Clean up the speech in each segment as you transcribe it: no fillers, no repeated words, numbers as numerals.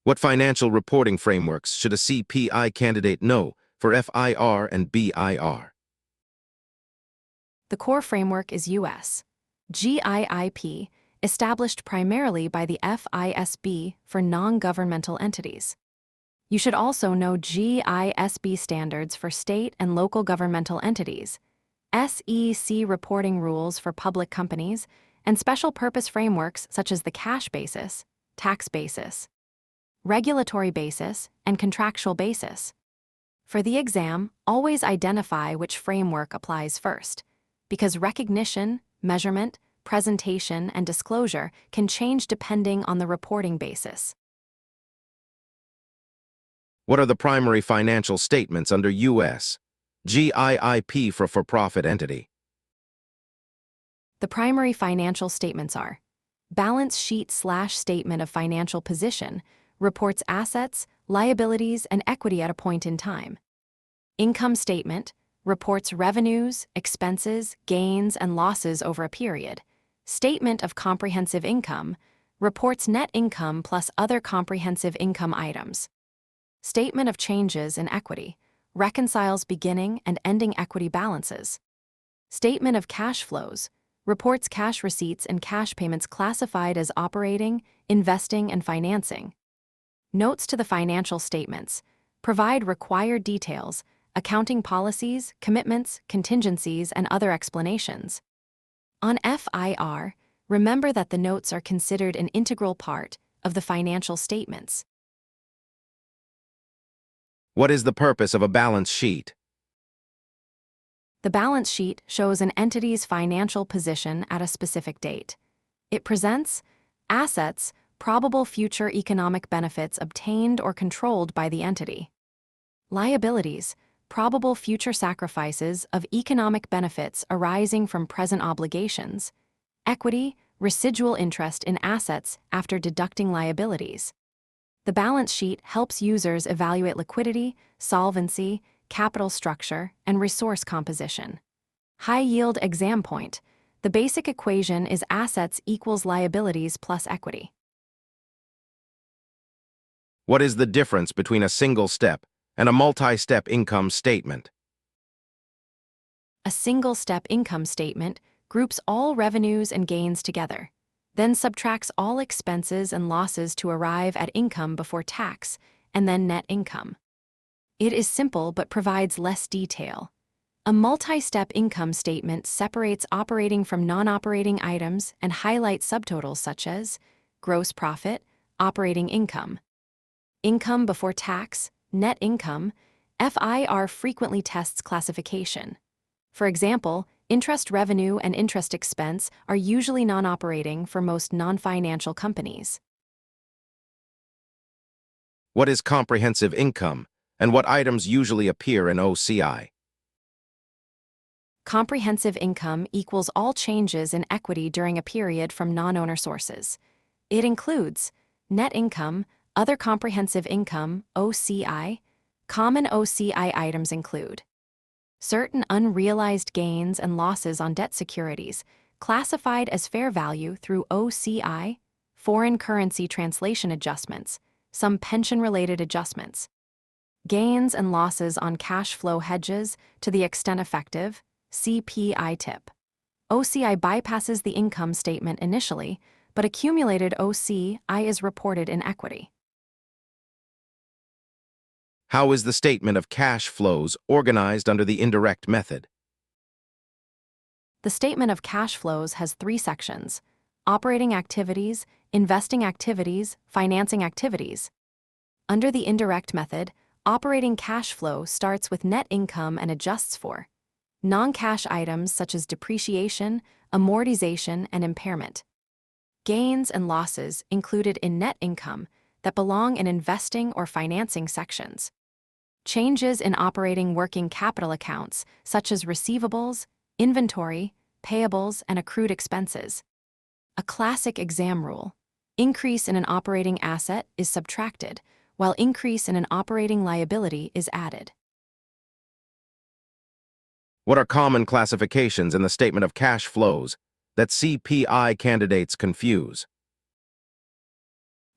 What financial reporting frameworks should a CPI candidate know for FAR and BAR? The core framework is U.S. GAAP, established primarily by the FISB for non-governmental entities. You should also know GISB standards for state and local governmental entities, SEC reporting rules for public companies, and special purpose frameworks such as the cash basis, tax basis, regulatory basis, and contractual basis. For the exam, always identify which framework applies first, because recognition, measurement, presentation, and disclosure can change depending on the reporting basis. What are the primary financial statements under U.S. GAAP for for-profit entity? The primary financial statements are balance sheet/statement of financial position, reports assets, liabilities, and equity at a point in time. Income statement reports revenues, expenses, gains, and losses over a period. Statement of comprehensive income reports net income plus other comprehensive income items. Statement of changes in equity reconciles beginning and ending equity balances. Statement of cash flows reports cash receipts and cash payments classified as operating, investing, and financing. Notes to the financial statements provide required details, accounting policies, commitments, contingencies, and other explanations. On FIR, remember that the notes are considered an integral part of the financial statements. What is the purpose of a balance sheet? The balance sheet shows an entity's financial position at a specific date. It presents assets, probable future economic benefits obtained or controlled by the entity. Liabilities, probable future sacrifices of economic benefits arising from present obligations. Equity, residual interest in assets after deducting liabilities. The balance sheet helps users evaluate liquidity, solvency, capital structure, and resource composition. High-yield exam point. The basic equation is assets equals liabilities plus equity. What is the difference between a single-step and a multi-step income statement? A single-step income statement groups all revenues and gains together, then subtracts all expenses and losses to arrive at income before tax, and then net income. It is simple but provides less detail. A multi-step income statement separates operating from non-operating items and highlights subtotals such as gross profit, operating income, income before tax, net income. FIR frequently tests classification. For example, interest revenue and interest expense are usually non-operating for most non-financial companies. What is comprehensive income, and what items usually appear in OCI? Comprehensive income equals all changes in equity during a period from non-owner sources. It includes net income, other comprehensive income, OCI. Common OCI items include certain unrealized gains and losses on debt securities, classified as fair value through OCI, foreign currency translation adjustments, some pension-related adjustments, gains and losses on cash flow hedges to the extent effective, CPI tip. OCI bypasses the income statement initially, but accumulated OCI is reported in equity. How is the statement of cash flows organized under the indirect method? The statement of cash flows has 3 sections: operating activities, investing activities, financing activities. Under the indirect method, operating cash flow starts with net income and adjusts for non-cash items such as depreciation, amortization, and impairment. Gains and losses included in net income that belong in investing or financing sections. Changes in operating working capital accounts such as receivables, inventory, payables, and accrued expenses. A classic exam rule: increase in an operating asset is subtracted, while increase in an operating liability is added. What are common classifications in the statement of cash flows that CPI candidates confuse?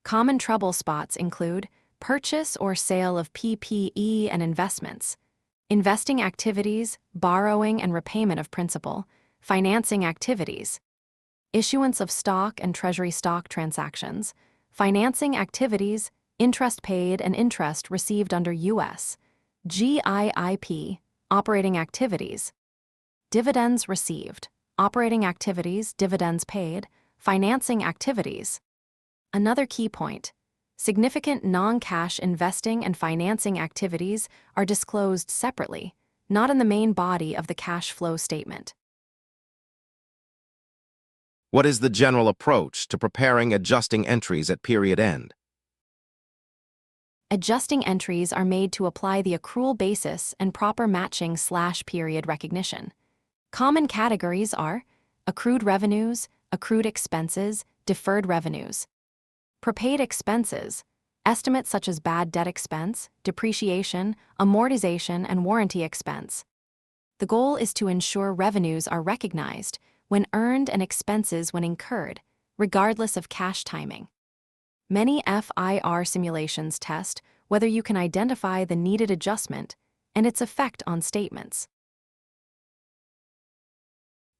Common trouble spots include purchase or sale of PPE and investments, investing activities, borrowing and repayment of principal, financing activities, issuance of stock and treasury stock transactions, financing activities, interest paid and interest received under U.S. GAAP, operating activities, dividends received, operating activities, dividends paid, financing activities. Another key point: significant non-cash investing and financing activities are disclosed separately, not in the main body of the cash flow statement. What is the general approach to preparing adjusting entries at period end? Adjusting entries are made to apply the accrual basis and proper matching/period recognition. Common categories are accrued revenues, accrued expenses, deferred revenues. Prepaid expenses, estimates such as bad debt expense, depreciation, amortization, and warranty expense. The goal is to ensure revenues are recognized when earned and expenses when incurred, regardless of cash timing. Many FIR simulations test whether you can identify the needed adjustment and its effect on statements.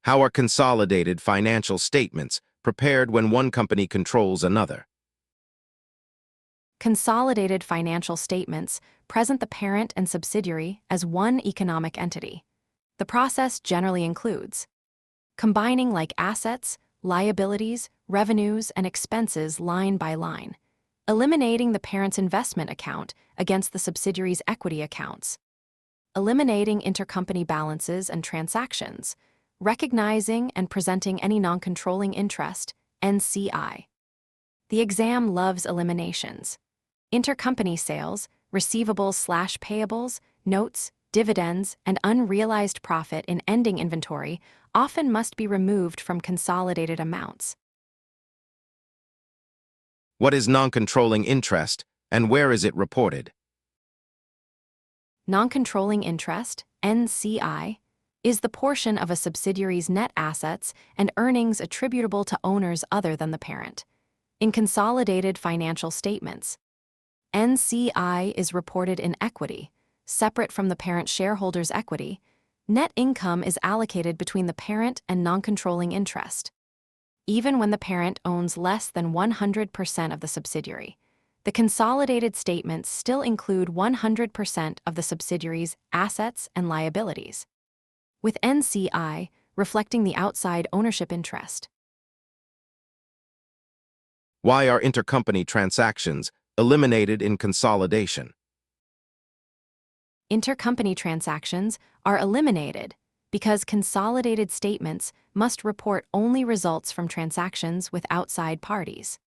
How are consolidated financial statements prepared when one company controls another? Consolidated financial statements present the parent and subsidiary as one economic entity. The process generally includes combining like assets, liabilities, revenues, and expenses line by line, eliminating the parent's investment account against the subsidiary's equity accounts, eliminating intercompany balances and transactions, recognizing and presenting any non-controlling interest, NCI. The exam loves eliminations. Intercompany sales, receivables/payables, notes, dividends, and unrealized profit in ending inventory often must be removed from consolidated amounts. What is non-controlling interest, and where is it reported? Non-controlling interest, NCI, is the portion of a subsidiary's net assets and earnings attributable to owners other than the parent. In consolidated financial statements, NCI is reported in equity, separate from the parent shareholders' equity. Net income is allocated between the parent and non-controlling interest. Even when the parent owns less than 100% of the subsidiary, the consolidated statements still include 100% of the subsidiary's assets and liabilities, with NCI reflecting the outside ownership interest. Why are intercompany transactions eliminated in consolidation? Intercompany transactions are eliminated because consolidated statements must report only results from transactions with outside parties.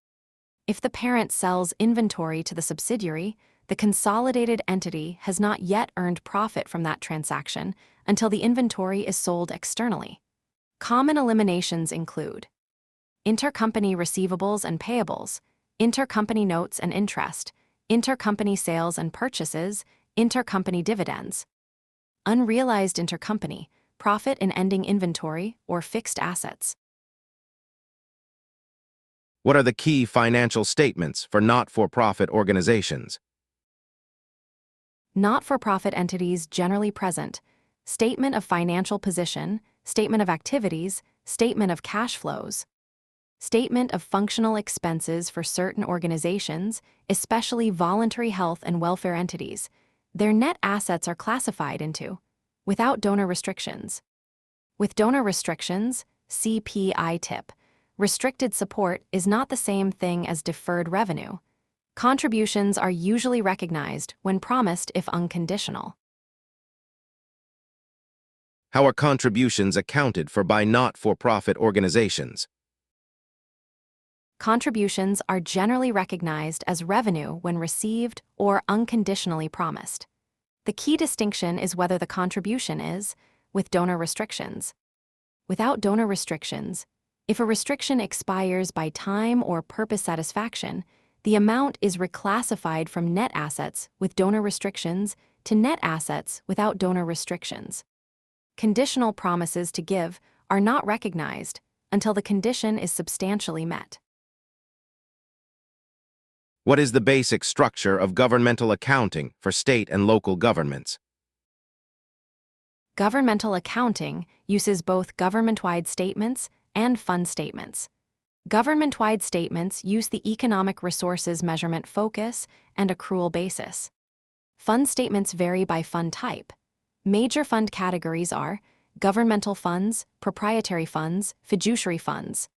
If the parent sells inventory to the subsidiary, the consolidated entity has not yet earned profit from that transaction until the inventory is sold externally. Common eliminations include intercompany receivables and payables, intercompany notes and interest, intercompany sales and purchases, intercompany dividends, unrealized intercompany, profit in ending inventory or fixed assets. What are the key financial statements for not-for-profit organizations? Not-for-profit entities generally present statement of financial position, statement of activities, statement of cash flows, statement of functional expenses for certain organizations, especially voluntary health and welfare entities. Their net assets are classified into without donor restrictions. With donor restrictions, CPI tip, restricted support is not the same thing as deferred revenue. Contributions are usually recognized when promised if unconditional. How are contributions accounted for by not-for-profit organizations? Contributions are generally recognized as revenue when received or unconditionally promised. The key distinction is whether the contribution is with donor restrictions. Without donor restrictions, if a restriction expires by time or purpose satisfaction, the amount is reclassified from net assets with donor restrictions to net assets without donor restrictions. Conditional promises to give are not recognized until the condition is substantially met. What is the basic structure of governmental accounting for state and local governments? Governmental accounting uses both government-wide statements and fund statements. Government-wide statements use the economic resources measurement focus and accrual basis. Fund statements vary by fund type. Major fund categories are governmental funds, proprietary funds, fiduciary funds.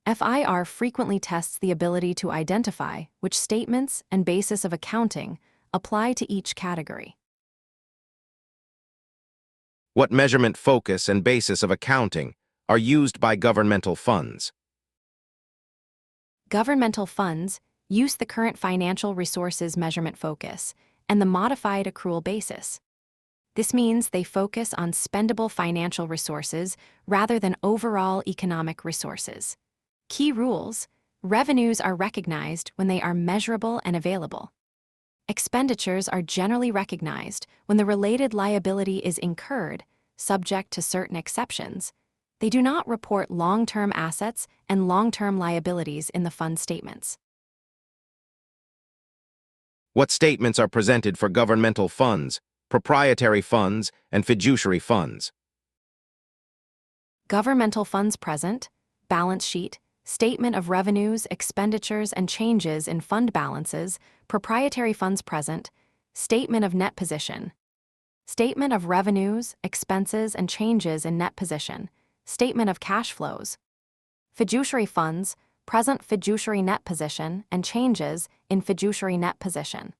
FAR frequently tests the ability to identify which statements and basis of accounting apply to each category. What measurement focus and basis of accounting are used by governmental funds? Governmental funds use the current financial resources measurement focus and the modified accrual basis. This means they focus on spendable financial resources rather than overall economic resources. Key rules: revenues are recognized when they are measurable and available. Expenditures are generally recognized when the related liability is incurred, subject to certain exceptions. They do not report long-term assets and long-term liabilities in the fund statements. What statements are presented for governmental funds, proprietary funds, and fiduciary funds? Governmental funds present, balance sheet, statement of revenues, expenditures, and changes in fund balances, proprietary funds present, statement of net position, statement of revenues, expenses, and changes in net position, statement of cash flows. Fiduciary funds, present fiduciary net position and changes in fiduciary net position.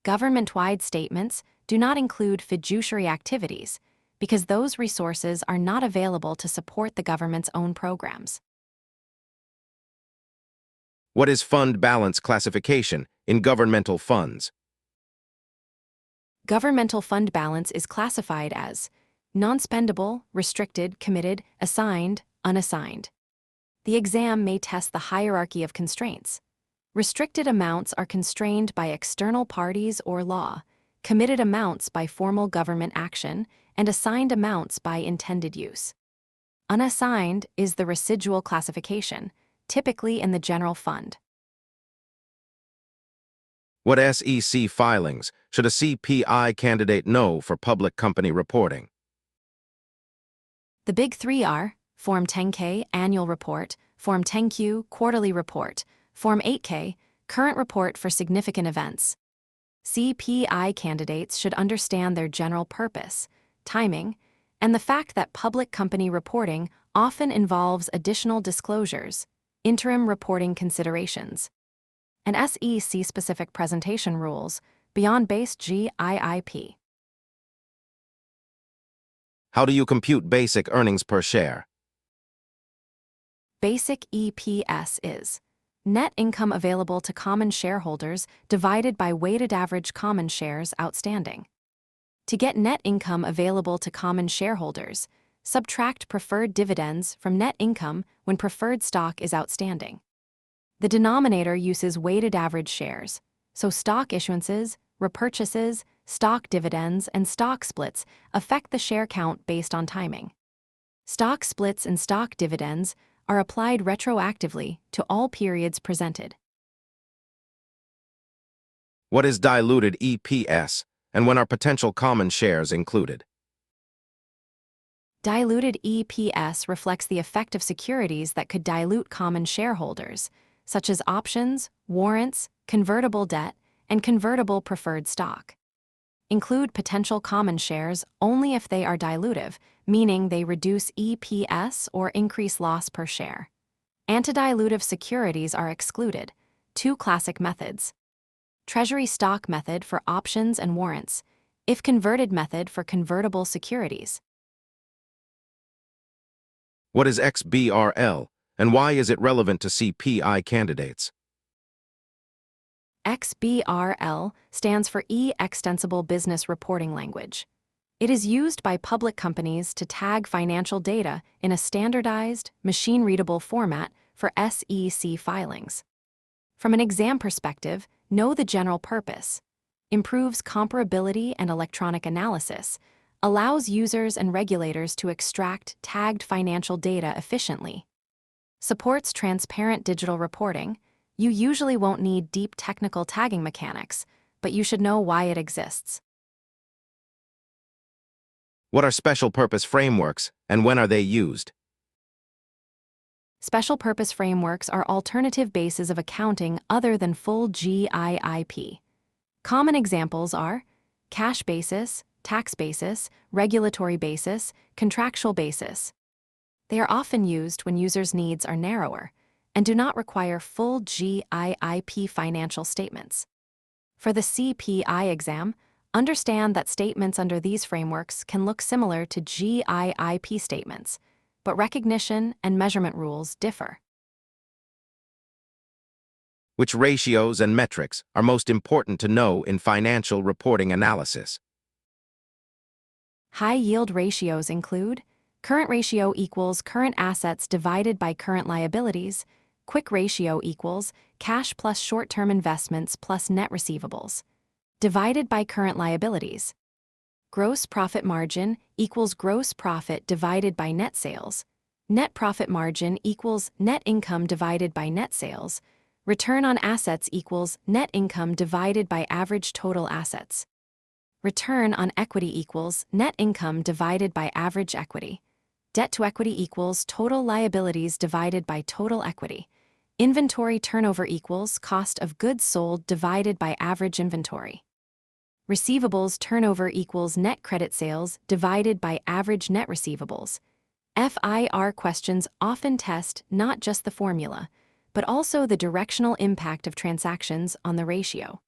Government-wide statements do not include fiduciary activities because those resources are not available to support the government's own programs. What is fund balance classification in governmental funds? Governmental fund balance is classified as non-spendable, restricted, committed, assigned, unassigned. The exam may test the hierarchy of constraints. Restricted amounts are constrained by external parties or law, committed amounts by formal government action, and assigned amounts by intended use. Unassigned is the residual classification, typically in the general fund. What SEC filings should a CPI candidate know for public company reporting? The big three are Form 10-K Annual Report, Form 10-Q Quarterly Report, Form 8-K Current Report for Significant Events. CPI candidates should understand their general purpose, timing, and the fact that public company reporting often involves additional disclosures, interim reporting considerations, and SEC-specific presentation rules beyond base GAAP. How do you compute basic earnings per share? Basic EPS is net income available to common shareholders divided by weighted average common shares outstanding. To get net income available to common shareholders, subtract preferred dividends from net income when preferred stock is outstanding. The denominator uses weighted average shares, so stock issuances, repurchases, stock dividends, and stock splits affect the share count based on timing. Stock splits and stock dividends are applied retroactively to all periods presented. What is diluted EPS, and when are potential common shares included? Diluted EPS reflects the effect of securities that could dilute common shareholders, such as options, warrants, convertible debt, and convertible preferred stock. Include potential common shares only if they are dilutive, meaning they reduce EPS or increase loss per share. Antidilutive securities are excluded. Two classic methods: Treasury stock method for options and warrants, if converted method for convertible securities. What is XBRL, and why is it relevant to CPI candidates? XBRL stands for E-Extensible Business Reporting Language. It is used by public companies to tag financial data in a standardized, machine-readable format for SEC filings. From an exam perspective, know the general purpose: improves comparability and electronic analysis, allows users and regulators to extract tagged financial data efficiently, supports transparent digital reporting, You usually won't need deep technical tagging mechanics, but you should know why it exists. What are special purpose frameworks, and when are they used? Special purpose frameworks are alternative bases of accounting other than full GAAP. Common examples are cash basis, tax basis, regulatory basis, contractual basis. They are often used when users' needs are narrower and do not require full GAAP financial statements. For the CPI exam, understand that statements under these frameworks can look similar to GAAP statements, but recognition and measurement rules differ. Which ratios and metrics are most important to know in financial reporting analysis? High-yield ratios include current ratio equals current assets divided by current liabilities, quick ratio equals cash plus short-term investments plus net receivables, divided by current liabilities. Gross profit margin equals gross profit divided by net sales. Net profit margin equals net income divided by net sales. Return on assets equals net income divided by average total assets. Return on equity equals net income divided by average equity. Debt to equity equals total liabilities divided by total equity. Inventory turnover equals cost of goods sold divided by average inventory. Receivables turnover equals net credit sales divided by average net receivables. FIR questions often test not just the formula, but also the directional impact of transactions on the ratio.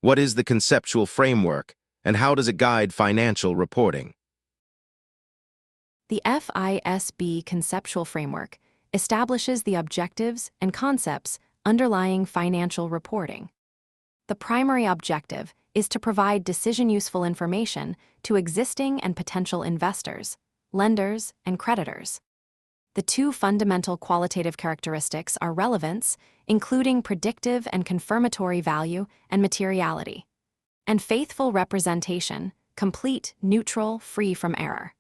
What is the conceptual framework, and how does it guide financial reporting? The FISB conceptual framework establishes the objectives and concepts underlying financial reporting. The primary objective is to provide decision-useful information to existing and potential investors, lenders, and creditors. The two fundamental qualitative characteristics are relevance, including predictive and confirmatory value and materiality, and faithful representation, complete, neutral, free from error.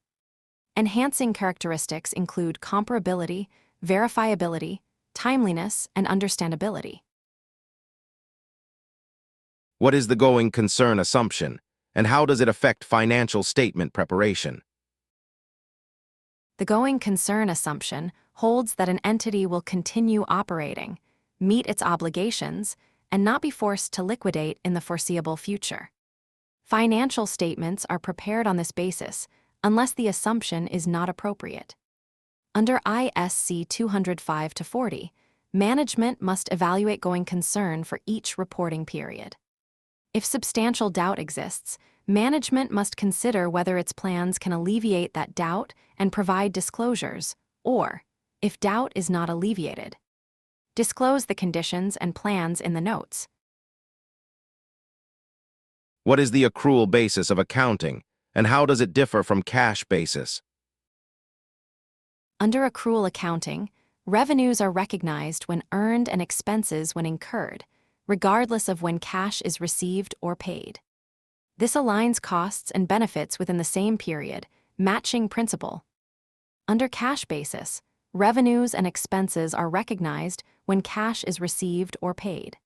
Enhancing characteristics include comparability, verifiability, timeliness, and understandability. What is the going concern assumption, and how does it affect financial statement preparation? The going concern assumption holds that an entity will continue operating, meet its obligations, and not be forced to liquidate in the foreseeable future. Financial statements are prepared on this basis unless the assumption is not appropriate. Under ISC 205-40, management must evaluate going concern for each reporting period. If substantial doubt exists, management must consider whether its plans can alleviate that doubt and provide disclosures, or, if doubt is not alleviated, disclose the conditions and plans in the notes. What is the accrual basis of accounting, and how does it differ from cash basis? Under accrual accounting, revenues are recognized when earned and expenses when incurred, regardless of when cash is received or paid. This aligns costs and benefits within the same period, matching principle. Under cash basis, revenues and expenses are recognized when cash is received or paid.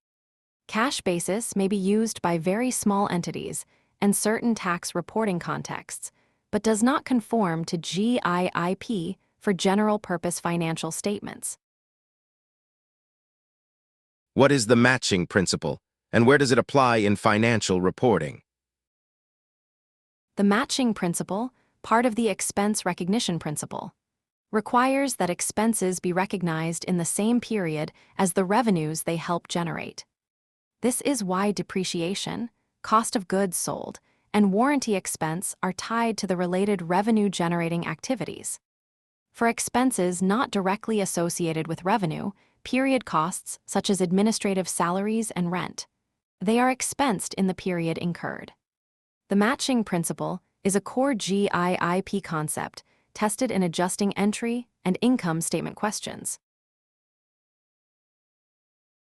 Cash basis may be used by very small entities and certain tax reporting contexts, but does not conform to GAAP for general-purpose financial statements. What is the matching principle, and where does it apply in financial reporting? The matching principle, part of the expense recognition principle, requires that expenses be recognized in the same period as the revenues they help generate. This is why depreciation, cost of goods sold, and warranty expense are tied to the related revenue-generating activities. For expenses not directly associated with revenue, period costs such as administrative salaries and rent, they are expensed in the period incurred. The matching principle is a core GAAP concept tested in adjusting entry and income statement questions.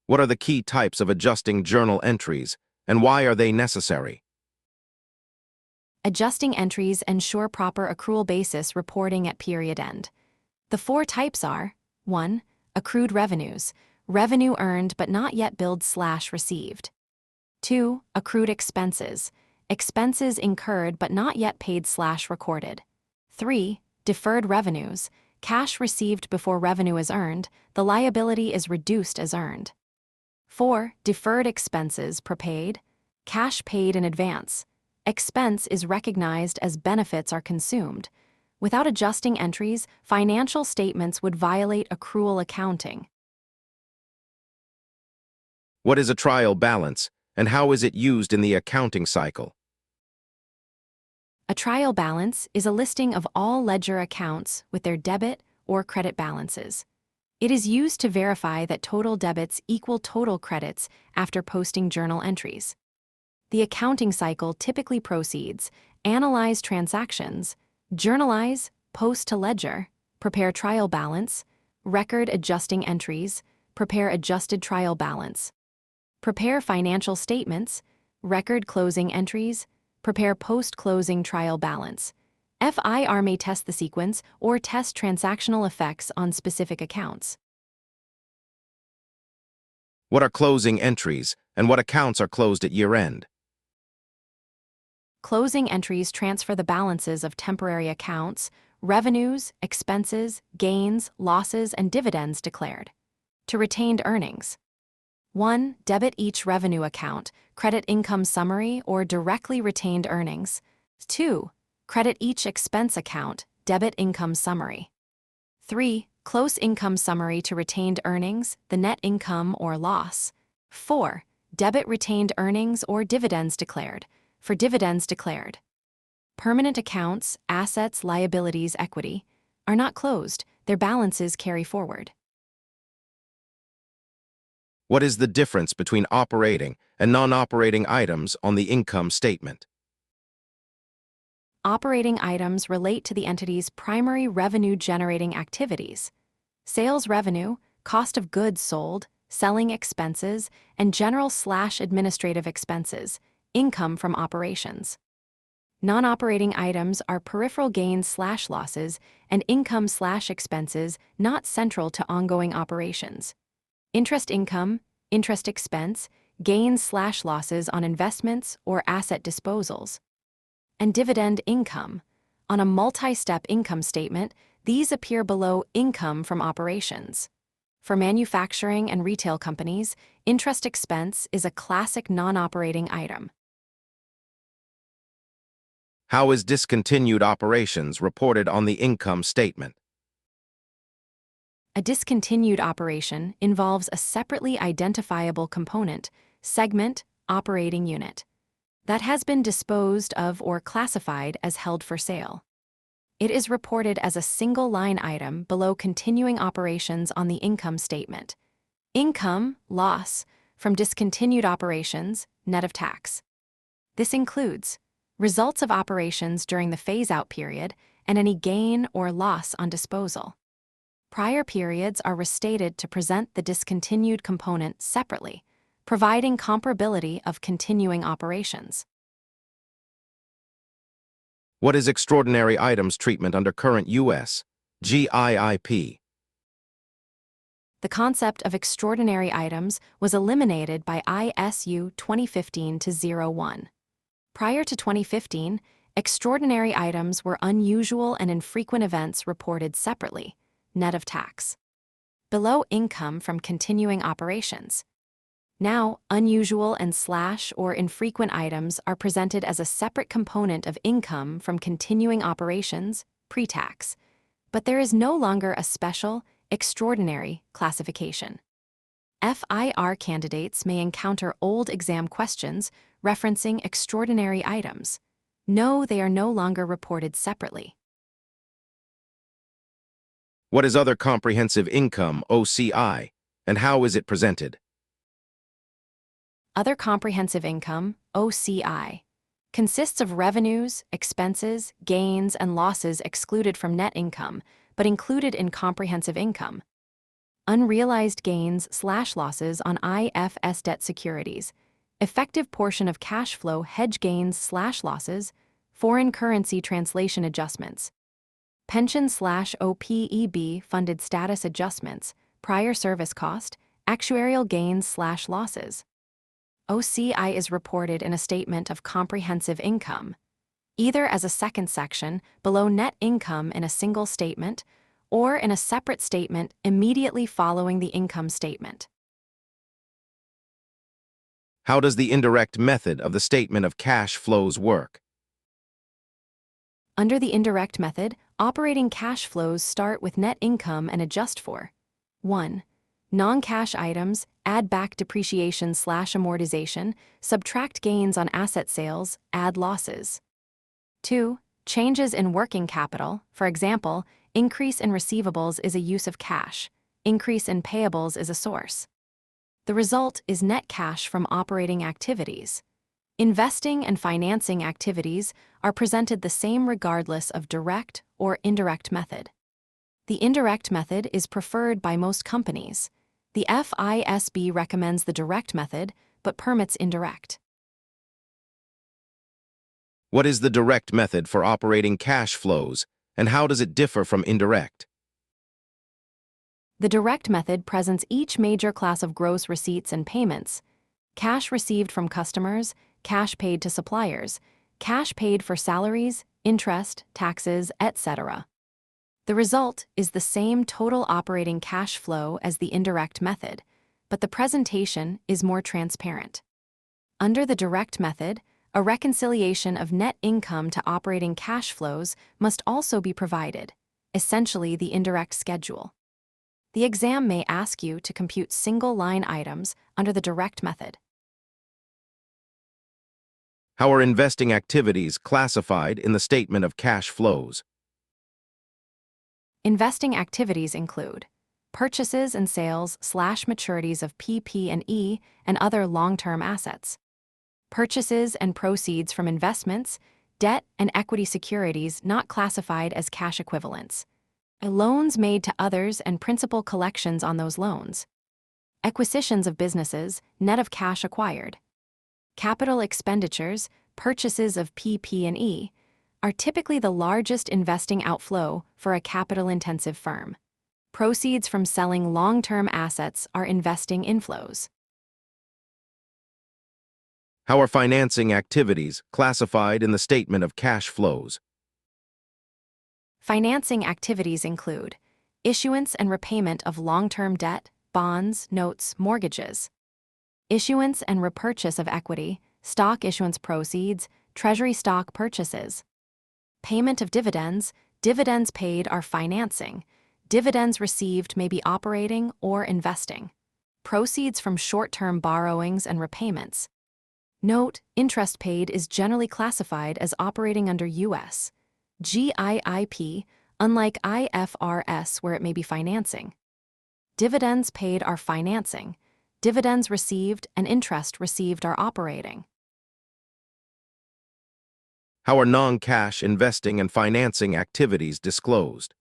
What are the key types of adjusting journal entries, and why are they necessary? Adjusting entries ensure proper accrual basis reporting at period end. The four types are 1. accrued revenues, revenue earned but not yet billed/received. 2. Accrued expenses, expenses incurred but not yet paid/recorded. 3. Deferred revenues, cash received before revenue is earned, the liability is reduced as earned. 4. Deferred expenses prepaid, cash paid in advance, expense is recognized as benefits are consumed. Without adjusting entries, financial statements would violate accrual accounting. What is a trial balance, and how is it used in the accounting cycle? A trial balance is a listing of all ledger accounts with their debit or credit balances. It is used to verify that total debits equal total credits after posting journal entries. The accounting cycle typically proceeds: analyze transactions, journalize, post to ledger, prepare trial balance, record adjusting entries, prepare adjusted trial balance, prepare financial statements, record closing entries, prepare post-closing trial balance. FAR may test the sequence or test transactional effects on specific accounts. What are closing entries, and what accounts are closed at year-end? Closing entries transfer the balances of temporary accounts, revenues, expenses, gains, losses, and dividends declared to retained earnings. 1. Debit each revenue account, credit income summary or directly retained earnings. 2. Credit each expense account, debit income summary. 3. Close income summary to retained earnings, the net income or loss. 4. Debit retained earnings or dividends declared, for dividends declared. Permanent accounts, assets, liabilities, equity, are not closed, their balances carry forward. What is the difference between operating and non-operating items on the income statement? Operating items relate to the entity's primary revenue-generating activities: sales revenue, cost of goods sold, selling expenses, and general/administrative expenses, income from operations. Non-operating items are peripheral gains/losses and income/expenses not central to ongoing operations. Interest income, interest expense, gains/losses on investments or asset disposals. And dividend income. On a multi-step income statement, these appear below income from operations. For manufacturing and retail companies, interest expense is a classic non-operating item. How is discontinued operations reported on the income statement? A discontinued operation involves a separately identifiable component, segment, operating unit, that has been disposed of or classified as held for sale. It is reported as a single line item below continuing operations on the income statement. Income, loss, from discontinued operations, net of tax. This includes results of operations during the phase-out period and any gain or loss on disposal. Prior periods are restated to present the discontinued component separately, providing comparability of continuing operations. What is extraordinary items treatment under current U.S. GAAP? The concept of extraordinary items was eliminated by ISU 2015-01. Prior to 2015, extraordinary items were unusual and infrequent events reported separately, net of tax, below income from continuing operations. Now, unusual and or infrequent items are presented as a separate component of income from continuing operations, pre-tax, but there is no longer a special, extraordinary classification. FAR candidates may encounter old exam questions referencing extraordinary items. No, they are no longer reported separately. What is other comprehensive income, OCI, and how is it presented? Other comprehensive income, OCI, consists of revenues, expenses, gains, and losses excluded from net income, but included in comprehensive income. Unrealized gains/losses on IFS debt securities, effective portion of cash flow hedge gains/losses, foreign currency translation adjustments, pension/OPEB funded status adjustments, prior service cost, actuarial gains/losses. OCI is reported in a statement of comprehensive income, either as a second section below net income in a single statement or in a separate statement immediately following the income statement. How does the indirect method of the statement of cash flows work? Under the indirect method, operating cash flows start with net income and adjust for 1. Non-cash items, add back depreciation/amortization, subtract gains on asset sales, add losses. 2. Changes in working capital, for example, increase in receivables is a use of cash, increase in payables is a source. The result is net cash from operating activities. Investing and financing activities are presented the same regardless of direct or indirect method. The indirect method is preferred by most companies. The FISB recommends the direct method, but permits indirect. What is the direct method for operating cash flows, and how does it differ from indirect? The direct method presents each major class of gross receipts and payments: cash received from customers, cash paid to suppliers, cash paid for salaries, interest, taxes, etc. The result is the same total operating cash flow as the indirect method, but the presentation is more transparent. Under the direct method, a reconciliation of net income to operating cash flows must also be provided, essentially the indirect schedule. The exam may ask you to compute single-line items under the direct method. How are investing activities classified in the statement of cash flows? Investing activities include purchases and sales/maturities of PP&E and other long-term assets, purchases and proceeds from investments, debt and equity securities not classified as cash equivalents, loans made to others and principal collections on those loans, acquisitions of businesses, net of cash acquired. Capital expenditures, purchases of PP&E, are typically the largest investing outflow for a capital-intensive firm. Proceeds from selling long-term assets are investing inflows. How are financing activities classified in the statement of cash flows? Financing activities include issuance and repayment of long-term debt, bonds, notes, mortgages, issuance and repurchase of equity, stock issuance proceeds, treasury stock purchases, payment of dividends. Dividends paid are financing. Dividends received may be operating or investing. Proceeds from short-term borrowings and repayments. Note, interest paid is generally classified as operating under U.S. GAAP, unlike IFRS where it may be financing. Dividends paid are financing. Dividends received and interest received are operating. How are non-cash investing and financing activities disclosed?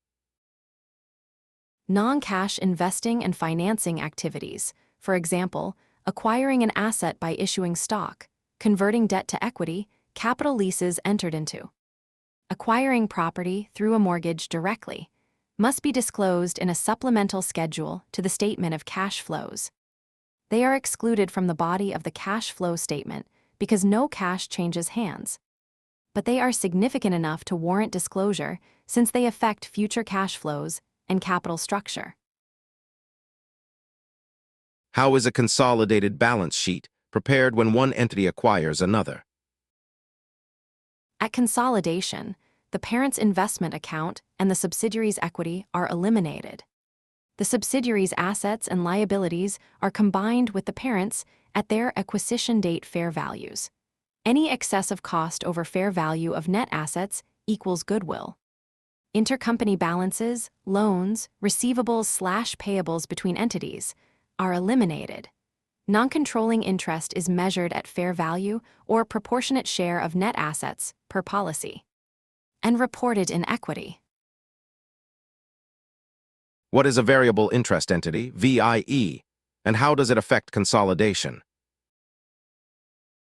Non-cash investing and financing activities, for example, acquiring an asset by issuing stock, converting debt to equity, capital leases entered into, acquiring property through a mortgage directly, must be disclosed in a supplemental schedule to the statement of cash flows. They are excluded from the body of the cash flow statement because no cash changes hands. But they are significant enough to warrant disclosure since they affect future cash flows and capital structure. How is a consolidated balance sheet prepared when one entity acquires another? At consolidation, the parent's investment account and the subsidiary's equity are eliminated. The subsidiary's assets and liabilities are combined with the parent's at their acquisition date fair values. Any excessive cost over fair value of net assets equals goodwill. Intercompany balances, loans, receivables/payables between entities are eliminated. Non-controlling interest is measured at fair value or proportionate share of net assets per policy and reported in equity. What is a variable interest entity, VIE, and how does it affect consolidation?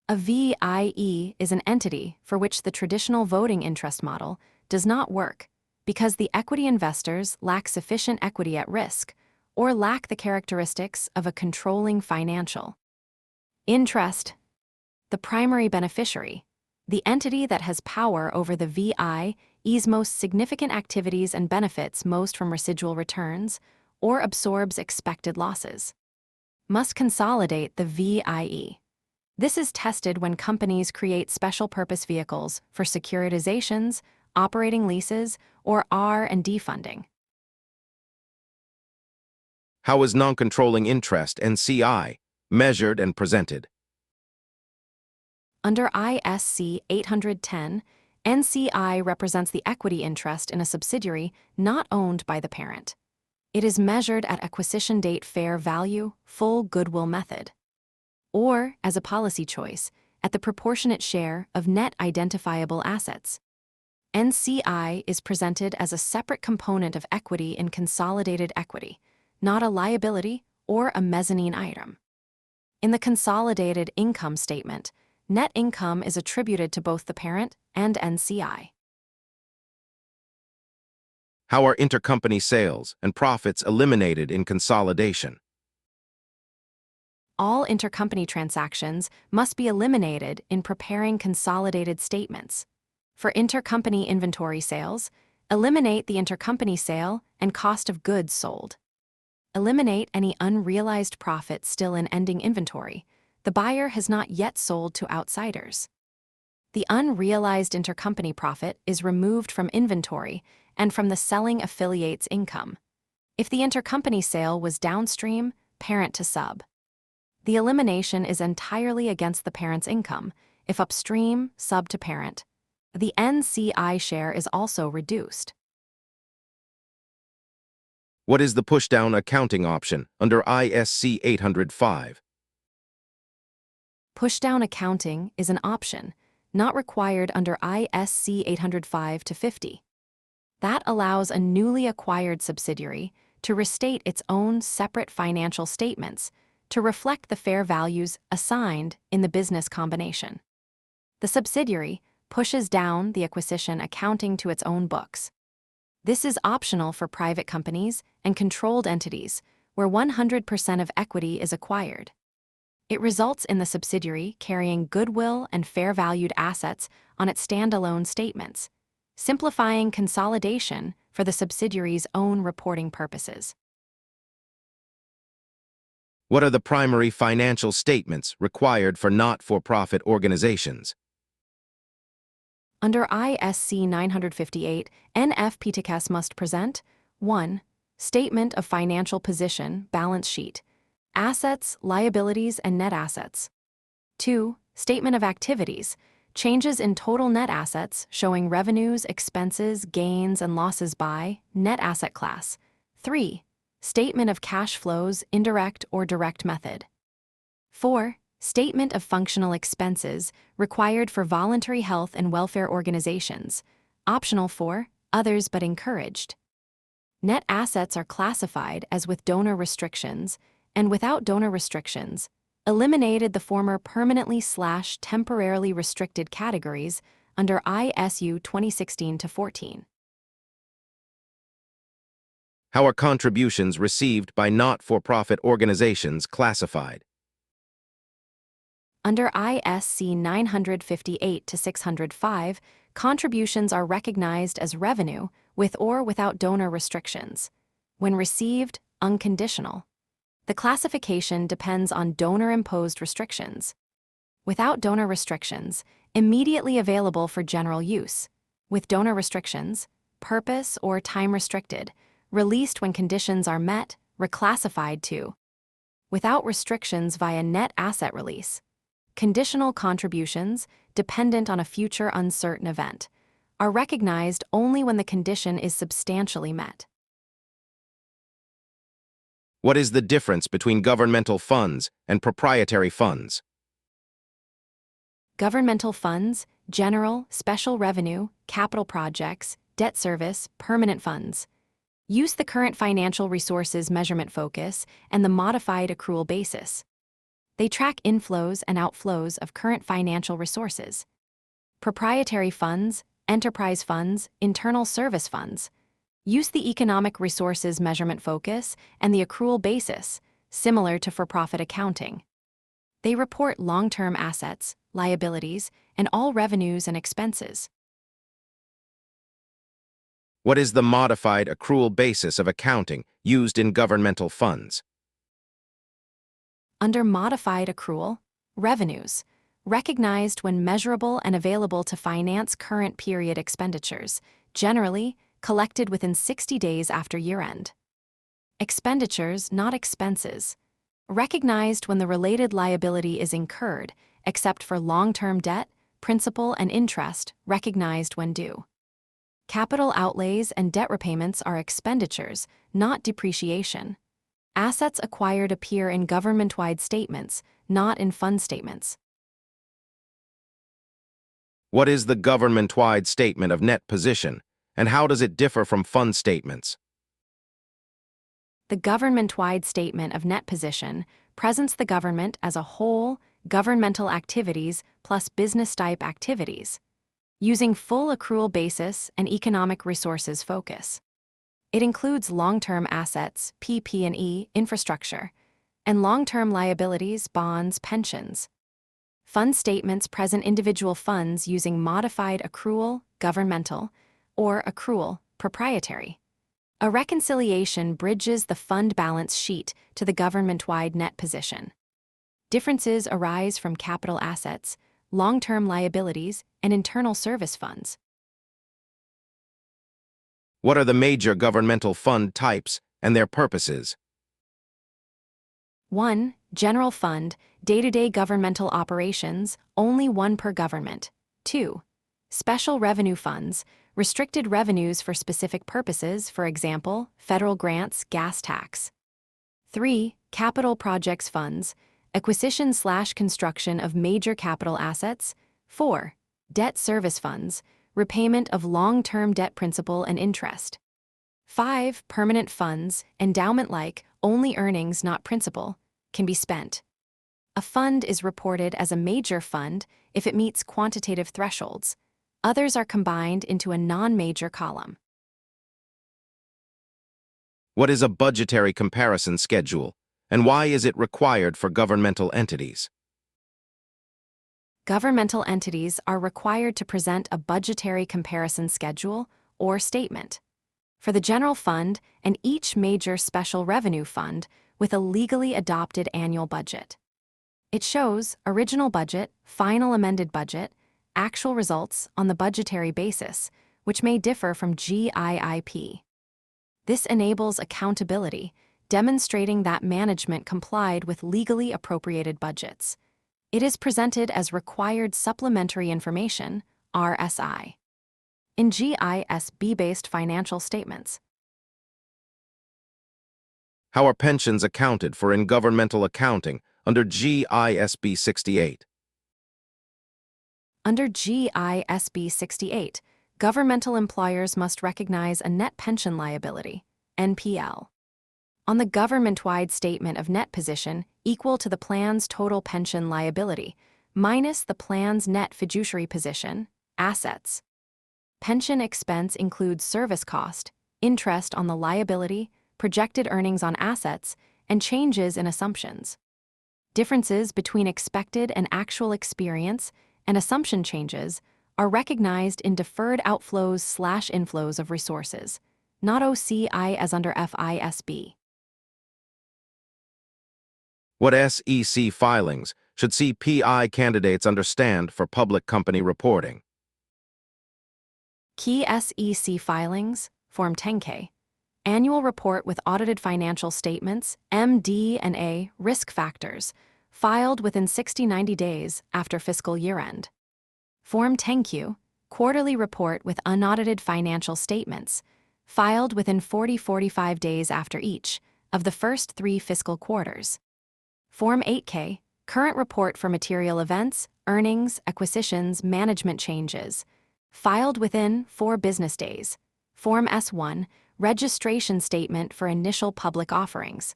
A VIE is an entity for which the traditional voting interest model does not work because the equity investors lack sufficient equity at risk or lack the characteristics of a controlling financial interest. The primary beneficiary, the entity that has power over the VIE's most significant activities and benefits most from residual returns, or absorbs expected losses, must consolidate the VIE. This is tested when companies create special purpose vehicles for securitizations, operating leases, or R&D funding. How is non-controlling interest, NCI, measured and presented? Under ISC 810, NCI represents the equity interest in a subsidiary not owned by the parent. It is measured at acquisition date fair value, full goodwill method, or, as a policy choice, at the proportionate share of net identifiable assets. NCI is presented as a separate component of equity in consolidated equity, not a liability or a mezzanine item. In the consolidated income statement, net income is attributed to both the parent and NCI. How are intercompany sales and profits eliminated in consolidation? All intercompany transactions must be eliminated in preparing consolidated statements. For intercompany inventory sales, eliminate the intercompany sale and cost of goods sold. Eliminate any unrealized profit still in ending inventory. The buyer has not yet sold to outsiders. The unrealized intercompany profit is removed from inventory and from the selling affiliate's income. If the intercompany sale was downstream, parent to sub, the elimination is entirely against the parent's income. If upstream, sub to parent, the NCI share is also reduced. What is the pushdown accounting option under ISC 805? Pushdown accounting is an option, not required under ISC 805-50. That allows a newly acquired subsidiary to restate its own separate financial statements to reflect the fair values assigned in the business combination. The subsidiary pushes down the acquisition accounting to its own books. This is optional for private companies and controlled entities where 100% of equity is acquired. It results in the subsidiary carrying goodwill and fair-valued assets on its standalone statements, simplifying consolidation for the subsidiary's own reporting purposes. What are the primary financial statements required for not-for-profit organizations? Under ISC 958, NFPTCAS must present 1. Statement of financial position, balance sheet, assets, liabilities, and net assets. 2. Statement of activities, changes in total net assets showing revenues, expenses, gains, and losses by net asset class. 3. Statement of cash flows, indirect or direct method. 4. Statement of functional expenses required for voluntary health and welfare organizations, optional for others but encouraged. Net assets are classified as with donor restrictions and without donor restrictions, eliminated the former permanently/temporarily restricted categories under ISU 2016-14. How are contributions received by not-for-profit organizations classified? Under ISC 958-605, contributions are recognized as revenue with or without donor restrictions. When received, unconditional. The classification depends on donor-imposed restrictions. Without donor restrictions, immediately available for general use. With donor restrictions, purpose or time restricted, released when conditions are met, reclassified to. Without restrictions via net asset release. Conditional contributions, dependent on a future uncertain event, are recognized only when the condition is substantially met. What is the difference between governmental funds and proprietary funds? Governmental funds, general, special revenue, capital projects, debt service, permanent funds. Use the current financial resources measurement focus and the modified accrual basis. They track inflows and outflows of current financial resources. Proprietary funds, enterprise funds, internal service funds Use the economic resources measurement focus and the accrual basis, similar to for-profit accounting. They report long-term assets, liabilities, and all revenues and expenses. What is the modified accrual basis of accounting used in governmental funds? Under modified accrual, revenues, recognized when measurable and available to finance current period expenditures, generally collected within 60 days after year-end. Expenditures, not expenses, recognized when the related liability is incurred, except for long-term debt, principal and interest recognized when due. Capital outlays and debt repayments are expenditures, not depreciation. Assets acquired appear in government-wide statements, not in fund statements. What is the government-wide statement of net position, and how does it differ from fund statements? The government-wide statement of net position presents the government as a whole, governmental activities plus business-type activities, using full accrual basis and economic resources focus. It includes long-term assets, PP&E, infrastructure, and long-term liabilities, bonds, pensions. Fund statements present individual funds using modified accrual, governmental, or accrual, proprietary. A reconciliation bridges the fund balance sheet to the government-wide net position. Differences arise from capital assets, long-term liabilities, and internal service funds. What are the major governmental fund types and their purposes? 1. General fund, day-to-day governmental operations, only one per government. 2. Special revenue funds, restricted revenues for specific purposes, for example, federal grants, gas tax. 3. Capital projects funds, acquisition/construction of major capital assets. 4. Debt service funds, repayment of long-term debt principal and interest. 5. Permanent funds, endowment-like, only earnings not principal, can be spent. A fund is reported as a major fund if it meets quantitative thresholds. Others are combined into a non-major column. What is a budgetary comparison schedule, and why is it required for governmental entities? Governmental entities are required to present a budgetary comparison schedule or statement for the general fund and each major special revenue fund with a legally adopted annual budget. It shows original budget, final amended budget, actual results on the budgetary basis, which may differ from GAAP. This enables accountability, demonstrating that management complied with legally appropriated budgets. It is presented as required supplementary information, RSI, in GISB-based financial statements. How are pensions accounted for in governmental accounting under GISB 68? Under GISB 68, governmental employers must recognize a net pension liability, NPL, on the government-wide statement of net position equal to the plan's total pension liability minus the plan's net fiduciary position, assets. Pension expense includes service cost, interest on the liability, projected earnings on assets, and changes in assumptions. Differences between expected and actual experience and assumption changes are recognized in deferred outflows/inflows of resources, not OCI as under FISB. What SEC filings should CPA candidates understand for public company reporting? Key SEC filings, Form 10-K, Annual Report with Audited Financial Statements, MD&A, Risk Factors, filed within 60-90 days after fiscal year-end. Form 10-Q, Quarterly Report with Unaudited Financial Statements, filed within 40-45 days after each of the first 3 fiscal quarters. Form 8-K, Current Report for Material Events, Earnings, Acquisitions, Management Changes, filed within 4 business days. Form S-1, Registration Statement for Initial Public Offerings.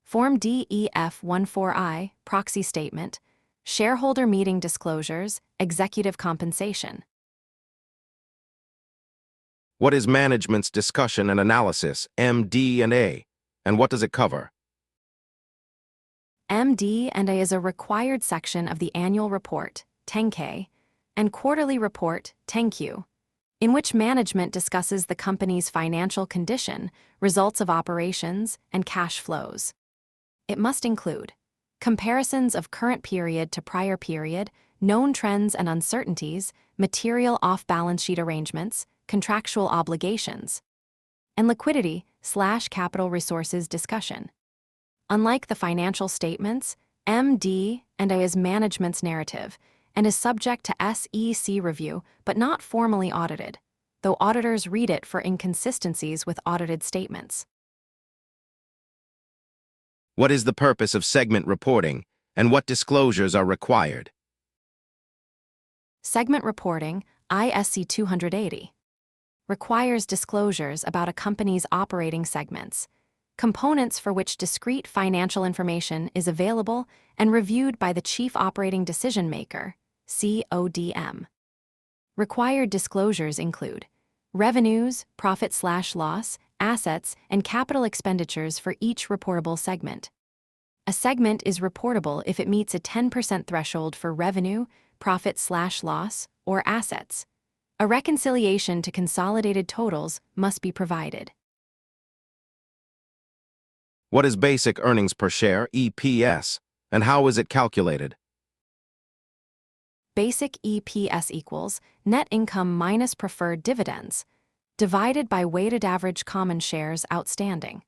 Form DEF-14I, Proxy Statement, Shareholder Meeting Disclosures, Executive Compensation. What is management's discussion and analysis, MD&A, and what does it cover? MD&A is a required section of the annual report, 10K, and quarterly report, 10Q, in which management discusses the company's financial condition, results of operations, and cash flows. It must include comparisons of current period to prior period, known trends and uncertainties, material off-balance sheet arrangements, contractual obligations, and liquidity/capital resources discussion. Unlike the financial statements, MD&A is management's narrative and is subject to SEC review but not formally audited, though auditors read it for inconsistencies with audited statements. What is the purpose of segment reporting, and what disclosures are required? Segment reporting, ISC 280, requires disclosures about a company's operating segments, components for which discrete financial information is available and reviewed by the Chief Operating Decision Maker, CODM. Required disclosures include revenues, profit/loss, assets, and capital expenditures for each reportable segment. A segment is reportable if it meets a 10% threshold for revenue, profit/loss, or assets. A reconciliation to consolidated totals must be provided. What is basic earnings per share, EPS, and how is it calculated? Basic EPS equals net income minus preferred dividends, divided by weighted average common shares outstanding.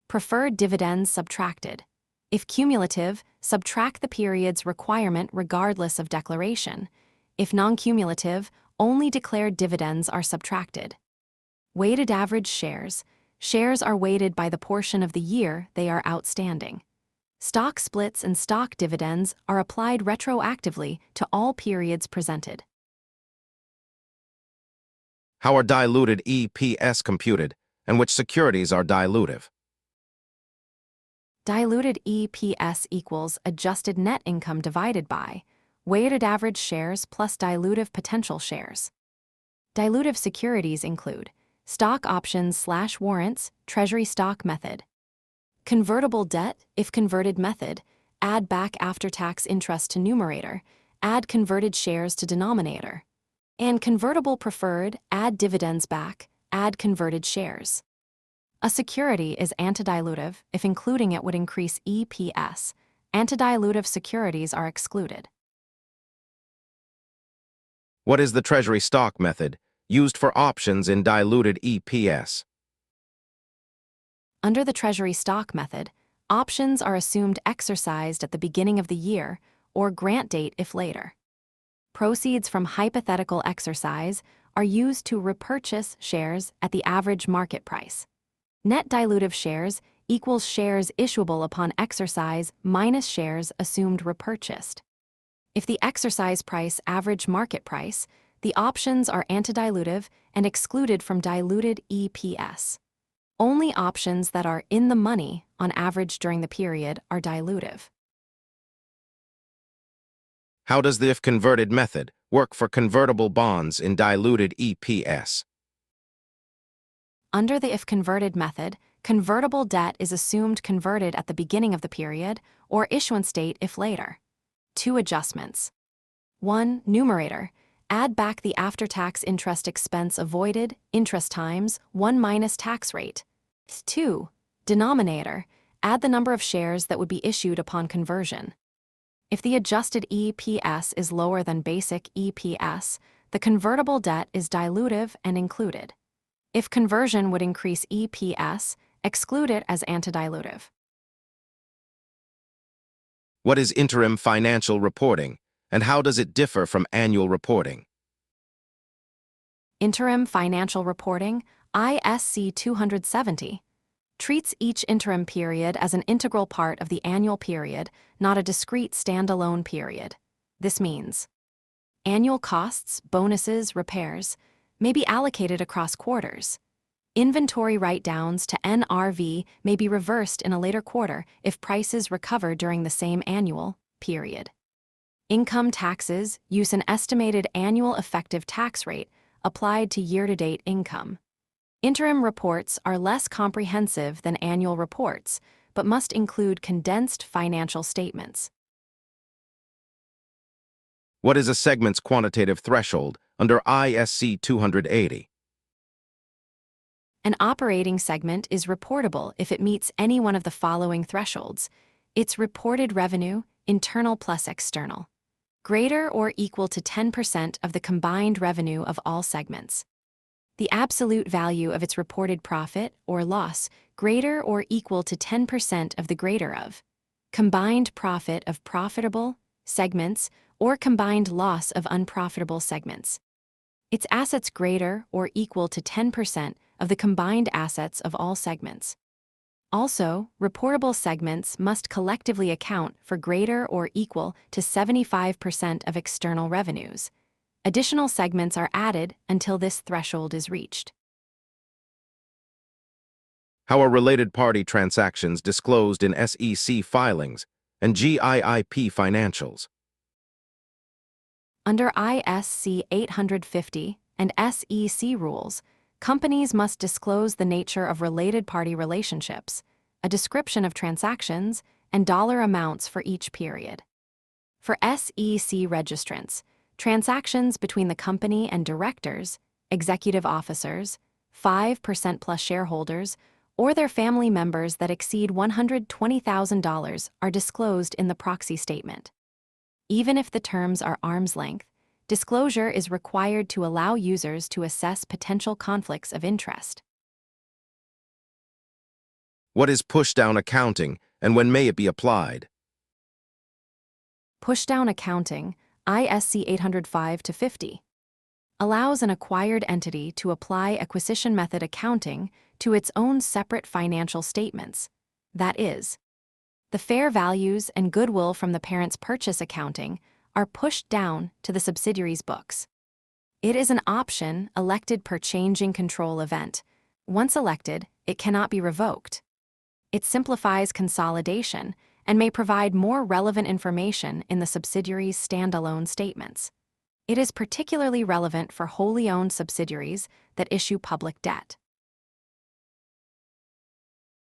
Preferred dividends subtracted. If cumulative, subtract the period's requirement regardless of declaration. If non-cumulative, only declared dividends are subtracted. Weighted average shares. Shares are weighted by the portion of the year they are outstanding. Stock splits and stock dividends are applied retroactively to all periods presented. How are diluted EPS computed, and which securities are dilutive? Diluted EPS equals adjusted net income divided by weighted average shares plus dilutive potential shares. Dilutive securities include stock options/warrants, treasury stock method. Convertible debt, if converted method, add back after-tax interest to numerator, add converted shares to denominator. And convertible preferred, add dividends back, add converted shares. A security is antidilutive if including it would increase EPS. Antidilutive securities are excluded. What is the treasury stock method, used for options in diluted EPS? Under the treasury stock method, options are assumed exercised at the beginning of the year or grant date if later. Proceeds from hypothetical exercise are used to repurchase shares at the average market price. Net dilutive shares equals shares issuable upon exercise minus shares assumed repurchased. If the exercise price average market price, the options are antidilutive and excluded from diluted EPS. Only options that are in the money on average during the period are dilutive. How does the if-converted method work for convertible bonds in diluted EPS? Under the if-converted method, convertible debt is assumed converted at the beginning of the period or issuance date if later. 2 adjustments. 1. Numerator. Add back the after-tax interest expense avoided, interest times 1 minus tax rate. 2. Denominator. Add the number of shares that would be issued upon conversion. If the adjusted EPS is lower than basic EPS, the convertible debt is dilutive and included. If conversion would increase EPS, exclude it as antidilutive. What is interim financial reporting, and how does it differ from annual reporting? Interim financial reporting, ISC 270, treats each interim period as an integral part of the annual period, not a discrete standalone period. This means annual costs, bonuses, repairs may be allocated across quarters. Inventory write-downs to NRV may be reversed in a later quarter if prices recover during the same annual period. Income taxes use an estimated annual effective tax rate applied to year-to-date income. Interim reports are less comprehensive than annual reports, but must include condensed financial statements. What is a segment's quantitative threshold under ISC 280? An operating segment is reportable if it meets any one of the following thresholds. Its reported revenue, internal plus external, greater or equal to 10% of the combined revenue of all segments. The absolute value of its reported profit or loss, greater or equal to 10% of the greater of combined profit of profitable segments or combined loss of unprofitable segments. Its assets greater or equal to 10% of the combined assets of all segments. Also, reportable segments must collectively account for greater or equal to 75% of external revenues. Additional segments are added until this threshold is reached. How are related party transactions disclosed in SEC filings and GAAP financials? Under ISC 850 and SEC rules, companies must disclose the nature of related party relationships, a description of transactions, and dollar amounts for each period. For SEC registrants, transactions between the company and directors, executive officers, 5% plus shareholders, or their family members that exceed $120,000 are disclosed in the proxy statement. Even if the terms are arm's length, disclosure is required to allow users to assess potential conflicts of interest. What is push-down accounting, and when may it be applied? Pushdown accounting, ISC 805-50, allows an acquired entity to apply acquisition method accounting to its own separate financial statements. That is, the fair values and goodwill from the parent's purchase accounting are pushed down to the subsidiary's books. It is an option elected per changing control event. Once elected, it cannot be revoked. It simplifies consolidation and may provide more relevant information in the subsidiary's standalone statements. It is particularly relevant for wholly owned subsidiaries that issue public debt.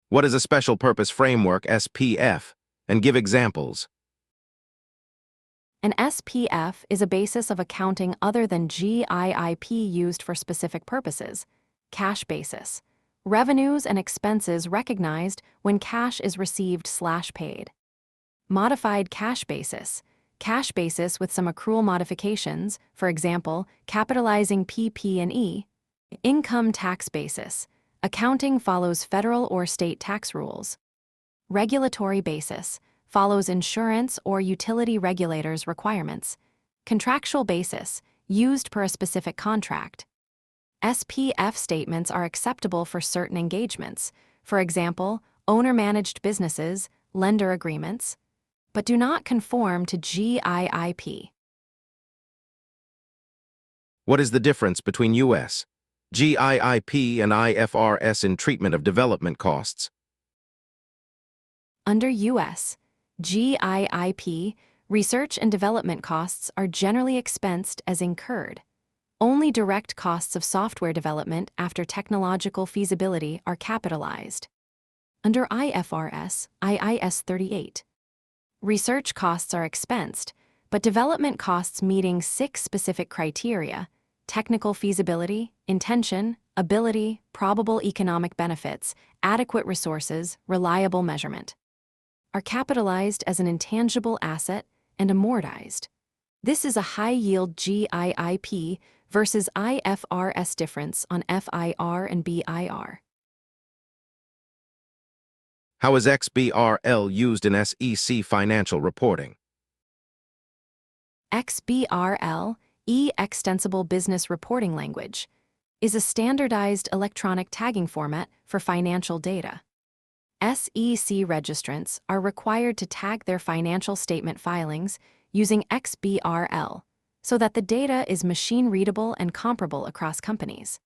What is a special purpose framework, SPF, and give examples? An SPF is a basis of accounting other than GAAP used for specific purposes. Cash basis. Revenues and expenses recognized when cash is received/paid. Modified cash basis. Cash basis with some accrual modifications, for example, capitalizing PP&E. Income tax basis. Accounting follows federal or state tax rules. Regulatory basis. Follows insurance or utility regulators' requirements. Contractual basis. Used per a specific contract. SPF statements are acceptable for certain engagements, for example, owner-managed businesses, lender agreements, but do not conform to GAAP. What is the difference between U.S. GAAP and IFRS in treatment of development costs? Under U.S. GAAP, research and development costs are generally expensed as incurred. Only direct costs of software development after technological feasibility are capitalized. Under IFRS, IAS 38, research costs are expensed, but development costs meeting 6 specific criteria: technical feasibility, intention, ability, probable economic benefits, adequate resources, reliable measurement, are capitalized as an intangible asset and amortized. This is a high-yield GAAP versus IFRS difference on FIR and BIR. How is XBRL used in SEC financial reporting? XBRL, Extensible Business Reporting Language, is a standardized electronic tagging format for financial data. SEC registrants are required to tag their financial statement filings using XBRL so that the data is machine-readable and comparable across companies.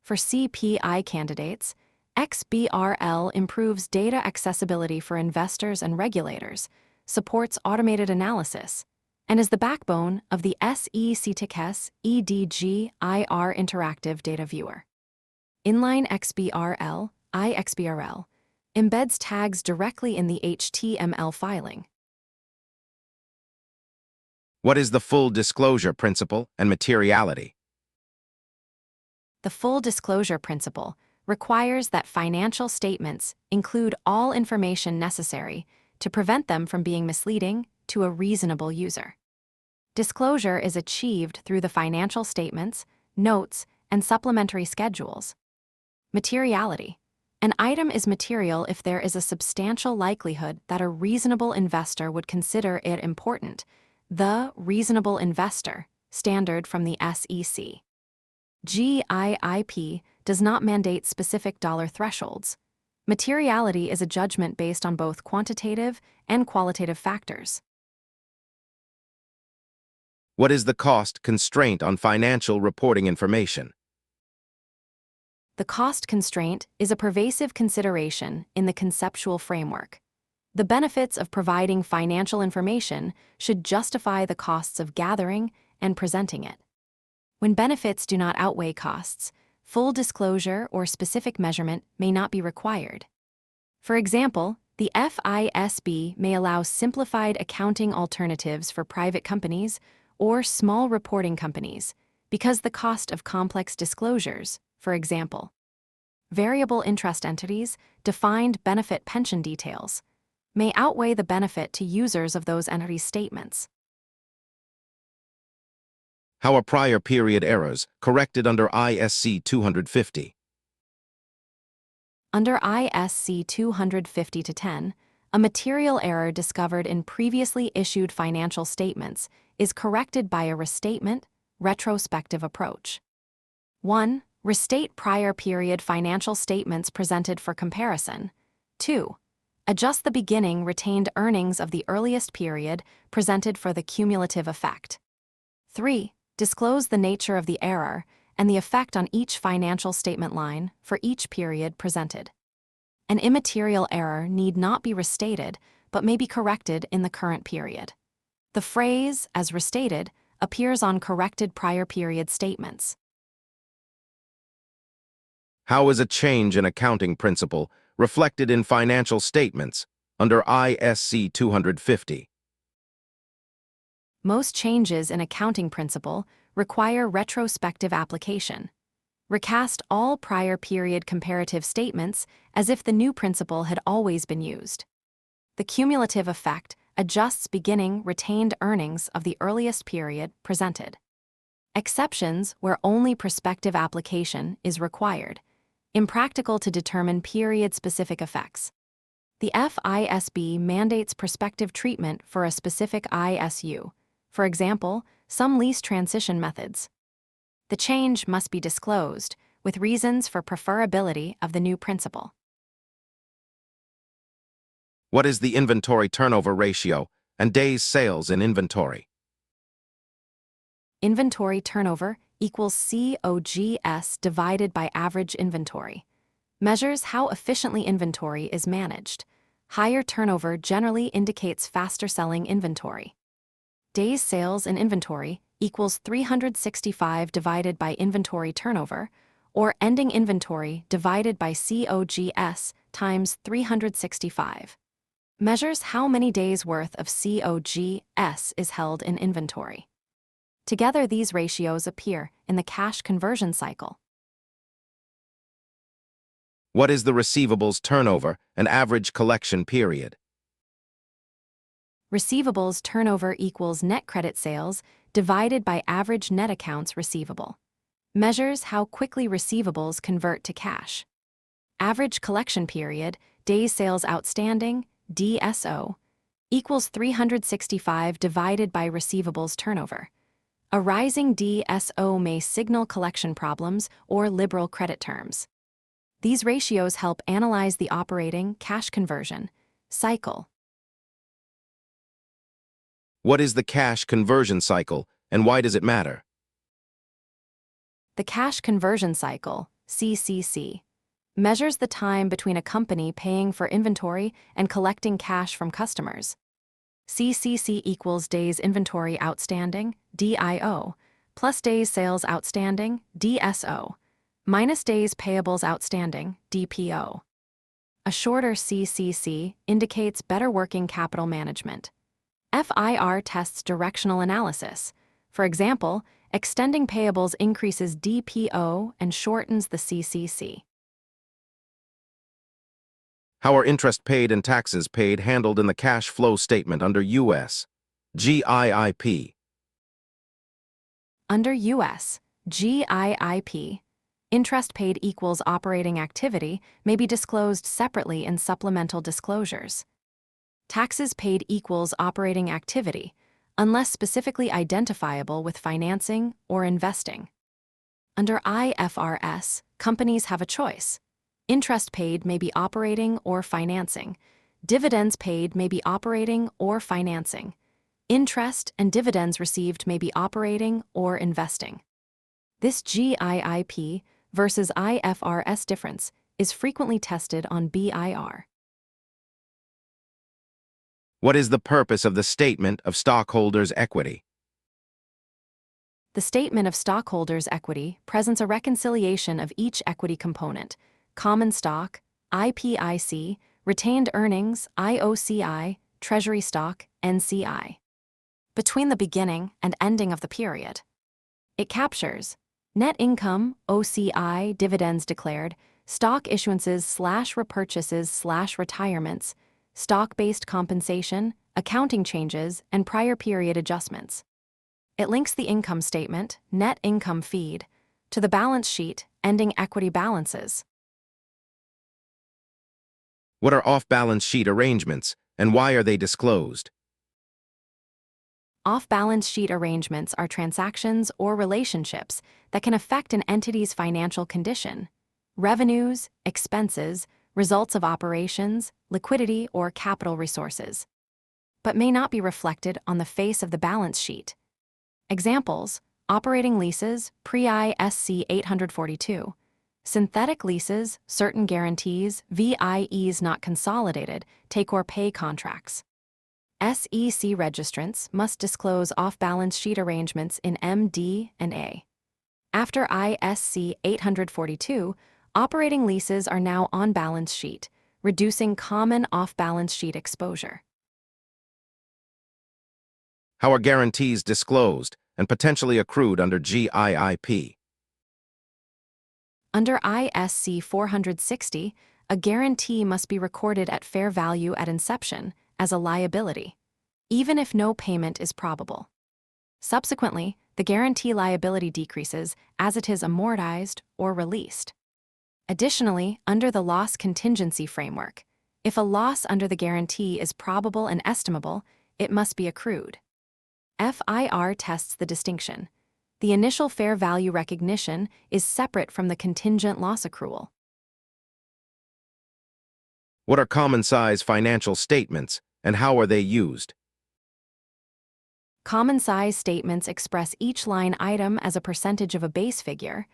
For CPI candidates, XBRL improves data accessibility for investors and regulators, supports automated analysis, and is the backbone of the SECTICS EDGIR Interactive Data Viewer. Inline XBRL, iXBRL, embeds tags directly in the HTML filing. What is the full disclosure principle and materiality? The full disclosure principle requires that financial statements include all information necessary to prevent them from being misleading to a reasonable user. Disclosure is achieved through the financial statements, notes, and supplementary schedules. Materiality. An item is material if there is a substantial likelihood that a reasonable investor would consider it important. The reasonable investor standard from the SEC. GAAP does not mandate specific dollar thresholds. Materiality is a judgment based on both quantitative and qualitative factors. What is the cost constraint on financial reporting information? The cost constraint is a pervasive consideration in the conceptual framework. The benefits of providing financial information should justify the costs of gathering and presenting it. When benefits do not outweigh costs, full disclosure or specific measurement may not be required. For example, the FISB may allow simplified accounting alternatives for private companies or small reporting companies because the cost of complex disclosures, for example, variable interest entities, defined benefit pension details, may outweigh the benefit to users of those entities' statements. How are prior period errors corrected under ISC 250? Under ISC 250-10, a material error discovered in previously issued financial statements is corrected by a restatement, retrospective approach. 1. Restate prior period financial statements presented for comparison. 2. Adjust the beginning retained earnings of the earliest period presented for the cumulative effect. 3. Disclose the nature of the error and the effect on each financial statement line for each period presented. An immaterial error need not be restated, but may be corrected in the current period. The phrase, as restated, appears on corrected prior period statements. How is a change in accounting principle reflected in financial statements under ISC 250? Most changes in accounting principle require retrospective application. Recast all prior period comparative statements as if the new principle had always been used. The cumulative effect adjusts beginning retained earnings of the earliest period presented. Exceptions where only prospective application is required. Impractical to determine period-specific effects. The FISB mandates prospective treatment for a specific ISU. For example, some lease transition methods. The change must be disclosed, with reasons for preferability of the new principle. What is the inventory turnover ratio and days sales in inventory? Inventory turnover equals COGS divided by average inventory. Measures how efficiently inventory is managed. Higher turnover generally indicates faster selling inventory. Days sales in inventory equals 365 divided by inventory turnover, or ending inventory divided by COGS times 365. Measures how many days' worth of COGS is held in inventory. Together, these ratios appear in the cash conversion cycle. What is the receivables turnover and average collection period? Receivables turnover equals net credit sales divided by average net accounts receivable. Measures how quickly receivables convert to cash. Average collection period, days sales outstanding, DSO, equals 365 divided by receivables turnover. A rising DSO may signal collection problems or liberal credit terms. These ratios help analyze the operating cash conversion cycle. What is the cash conversion cycle and why does it matter? The cash conversion cycle, CCC, measures the time between a company paying for inventory and collecting cash from customers. CCC equals days inventory outstanding, DIO, plus days sales outstanding, DSO, minus days payables outstanding, DPO. A shorter CCC indicates better working capital management. FAR tests directional analysis. For example, extending payables increases DPO and shortens the CCC. How are interest paid and taxes paid handled in the cash flow statement under U.S. GAAP? Under U.S. GAAP, interest paid equals operating activity may be disclosed separately in supplemental disclosures. Taxes paid equals operating activity, unless specifically identifiable with financing or investing. Under IFRS, companies have a choice. Interest paid may be operating or financing. Dividends paid may be operating or financing. Interest and dividends received may be operating or investing. This GAAP versus IFRS difference is frequently tested on BIR. What is the purpose of the statement of stockholders' equity? The statement of stockholders' equity presents a reconciliation of each equity component: common stock, IPIC, retained earnings, IOCI, treasury stock, NCI, between the beginning and ending of the period. It captures net income, OCI, dividends declared, stock issuances/repurchases/retirements, stock-based compensation, accounting changes, and prior period adjustments. It links the income statement, net income feed, to the balance sheet, ending equity balances. What are off-balance sheet arrangements, and why are they disclosed? Off-balance sheet arrangements are transactions or relationships that can affect an entity's financial condition, revenues, expenses, results of operations, liquidity, or capital resources, but may not be reflected on the face of the balance sheet. Examples: operating leases, pre-ISC 842, synthetic leases, certain guarantees, VIEs not consolidated, take-or-pay contracts. SEC registrants must disclose off-balance sheet arrangements in MD and A. After ISC 842, operating leases are now on balance sheet, reducing common off-balance sheet exposure. How are guarantees disclosed and potentially accrued under GAAP? Under ISC 460, a guarantee must be recorded at fair value at inception as a liability, even if no payment is probable. Subsequently, the guarantee liability decreases as it is amortized or released. Additionally, under the loss contingency framework, if a loss under the guarantee is probable and estimable, it must be accrued. FAR tests the distinction. The initial fair value recognition is separate from the contingent loss accrual. What are common-size financial statements, and how are they used? Common-size statements express each line item as a percentage of a base figure: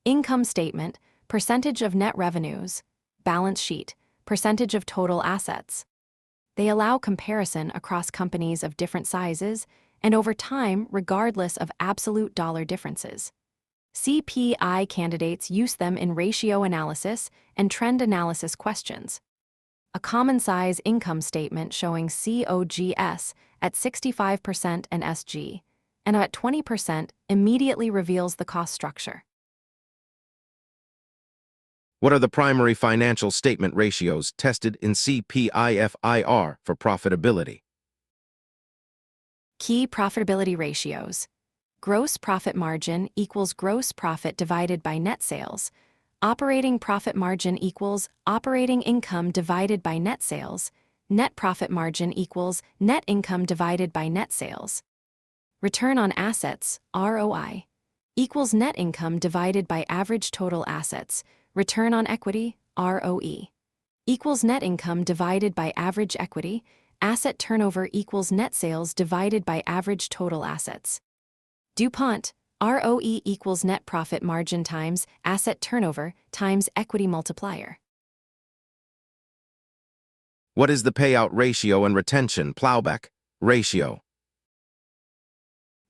income statement, percentage of net revenues; balance sheet, percentage of total assets. They allow comparison across companies of different sizes and over time regardless of absolute dollar differences. CPI candidates use them in ratio analysis and trend analysis questions. A common-size income statement showing COGS at 65% and SG, and at 20% immediately reveals the cost structure. What are the primary financial statement ratios tested in CPA FAR for profitability? Key profitability ratios. Gross profit margin equals gross profit divided by net sales. Operating profit margin equals operating income divided by net sales. Net profit margin equals net income divided by net sales. Return on assets, ROI, equals net income divided by average total assets. Return on equity, ROE, equals net income divided by average equity. Asset turnover equals net sales divided by average total assets. DuPont, ROE equals net profit margin times asset turnover times equity multiplier. What is the payout ratio and retention, plowback, Ratio.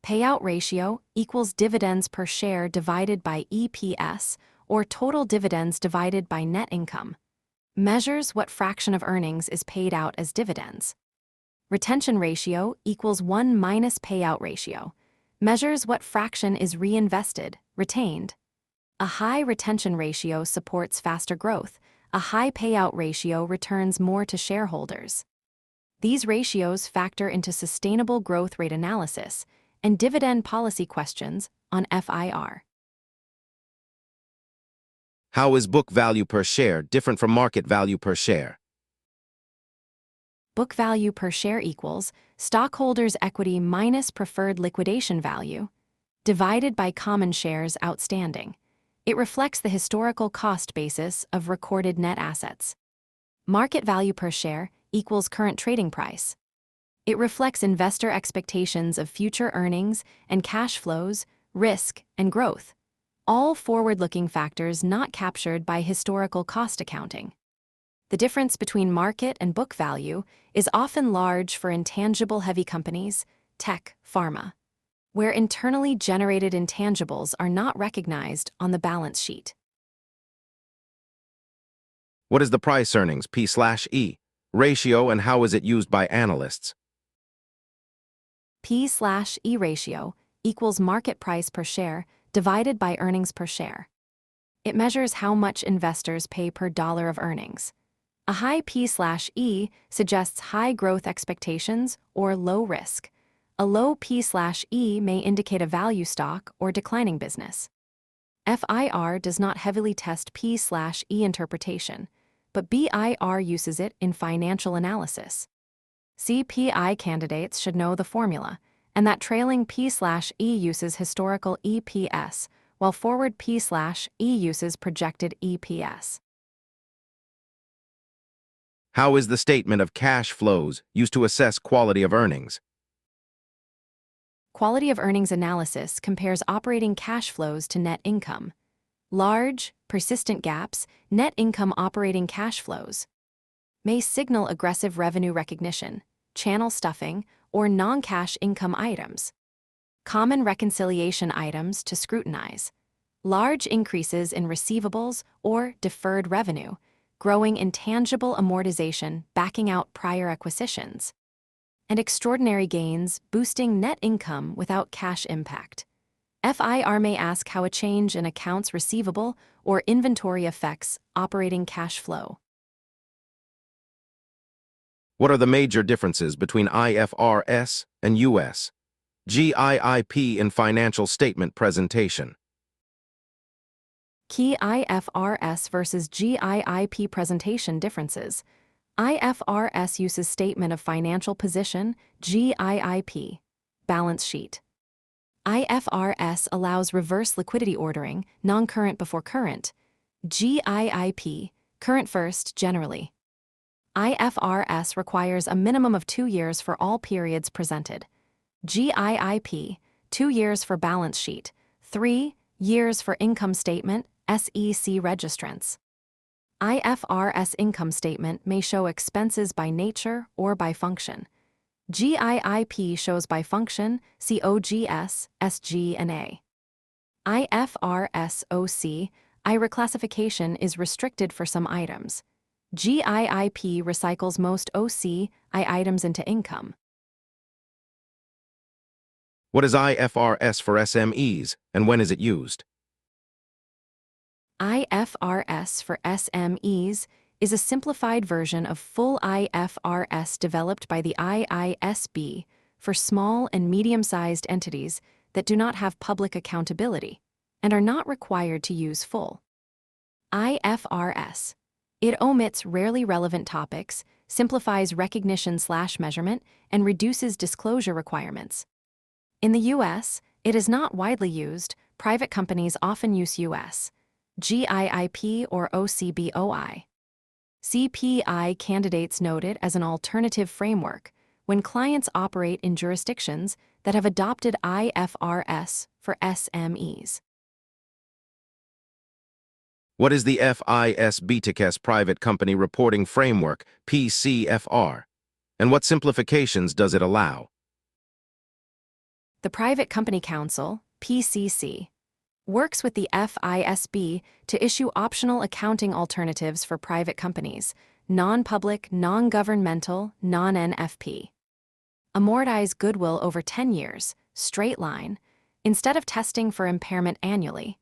Payout ratio equals dividends per share divided by EPS, or total dividends divided by net income. Measures what fraction of earnings is paid out as dividends. Retention ratio equals 1 minus payout ratio. Measures what fraction is reinvested, retained. A high retention ratio supports faster growth. A high payout ratio returns more to shareholders. These ratios factor into sustainable growth rate analysis and dividend policy questions on FIR. How is book value per share different from market value per share? Book value per share equals stockholders' equity minus preferred liquidation value divided by common shares outstanding. It reflects the historical cost basis of recorded net assets. Market value per share equals current trading price. It reflects investor expectations of future earnings and cash flows, risk, and growth, all forward-looking factors not captured by historical cost accounting. The difference between market and book value is often large for intangible-heavy companies, tech, pharma, where internally generated intangibles are not recognized on the balance sheet. What is the price earnings P/E ratio and how is it used by analysts? P/E ratio equals market price per share divided by earnings per share. It measures how much investors pay per dollar of earnings. A high P/E suggests high growth expectations or low risk. A low P/E may indicate a value stock or declining business. FIR does not heavily test P/E interpretation, but BIR uses it in financial analysis. CPI candidates should know the formula, and that trailing P/E uses historical EPS, while forward P/E uses projected EPS. How is the statement of cash flows used to assess quality of earnings? Quality of earnings analysis compares operating cash flows to net income. Large, persistent gaps, net income operating cash flows, may signal aggressive revenue recognition, channel stuffing, or non-cash income items. Common reconciliation items to scrutinize: large increases in receivables or deferred revenue, growing intangible amortization backing out prior acquisitions, and extraordinary gains boosting net income without cash impact. FIR may ask how a change in accounts receivable or inventory affects operating cash flow. What are the major differences between IFRS and US GAAP in financial statement presentation? Key IFRS versus GAAP presentation differences. IFRS uses Statement of Financial Position, GAAP, balance sheet. IFRS allows reverse liquidity ordering, non-current before current. GAAP, current first generally. IFRS requires a minimum of 2 years for all periods presented. GAAP, 2 years for balance sheet, 3 years for income statement, SEC registrants. IFRS income statement may show expenses by nature or by function. GAAP shows by function, COGS, SG&A. IFRS OC, I reclassification is restricted for some items. GAAP recycles most OC, I items into income. What is IFRS for SMEs and when is it used? IFRS for SMEs is a simplified version of full IFRS developed by the IISB for small and medium-sized entities that do not have public accountability and are not required to use full IFRS. It omits rarely relevant topics, simplifies recognition/measurement, and reduces disclosure requirements. In the U.S., it is not widely used. Private companies often use US GAAP or OCBOI. CPI candidates note it as an alternative framework when clients operate in jurisdictions that have adopted IFRS for SMEs. What is the FIS BTKS Private Company Reporting Framework, PCFR? and what simplifications does it allow? The Private Company Council, PCC, works with the FISB to issue optional accounting alternatives for private companies, non-public, non-governmental, non-NFP. Amortize goodwill over 10 years, straight line, instead of testing for impairment annually.